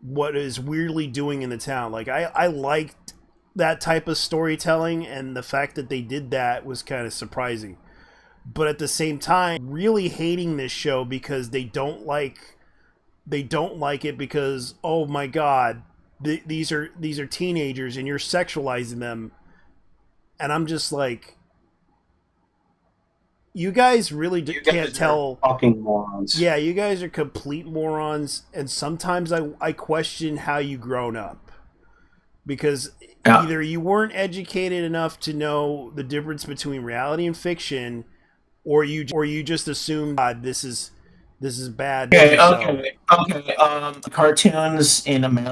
S1: What is weirdly doing in the town. Like I liked that type of storytelling, and the fact that they did that was kind of surprising. But at the same time, really hating this show because they don't like it because, oh my god, these are teenagers and you're sexualizing them. And I'm just like, you guys really can't tell.
S6: Fucking morons.
S1: Yeah, you guys are complete morons, and sometimes I question how you grown up, because either you weren't educated enough to know the difference between reality and fiction, or you just assumed, God, this is bad.
S6: Okay. Cartoons in America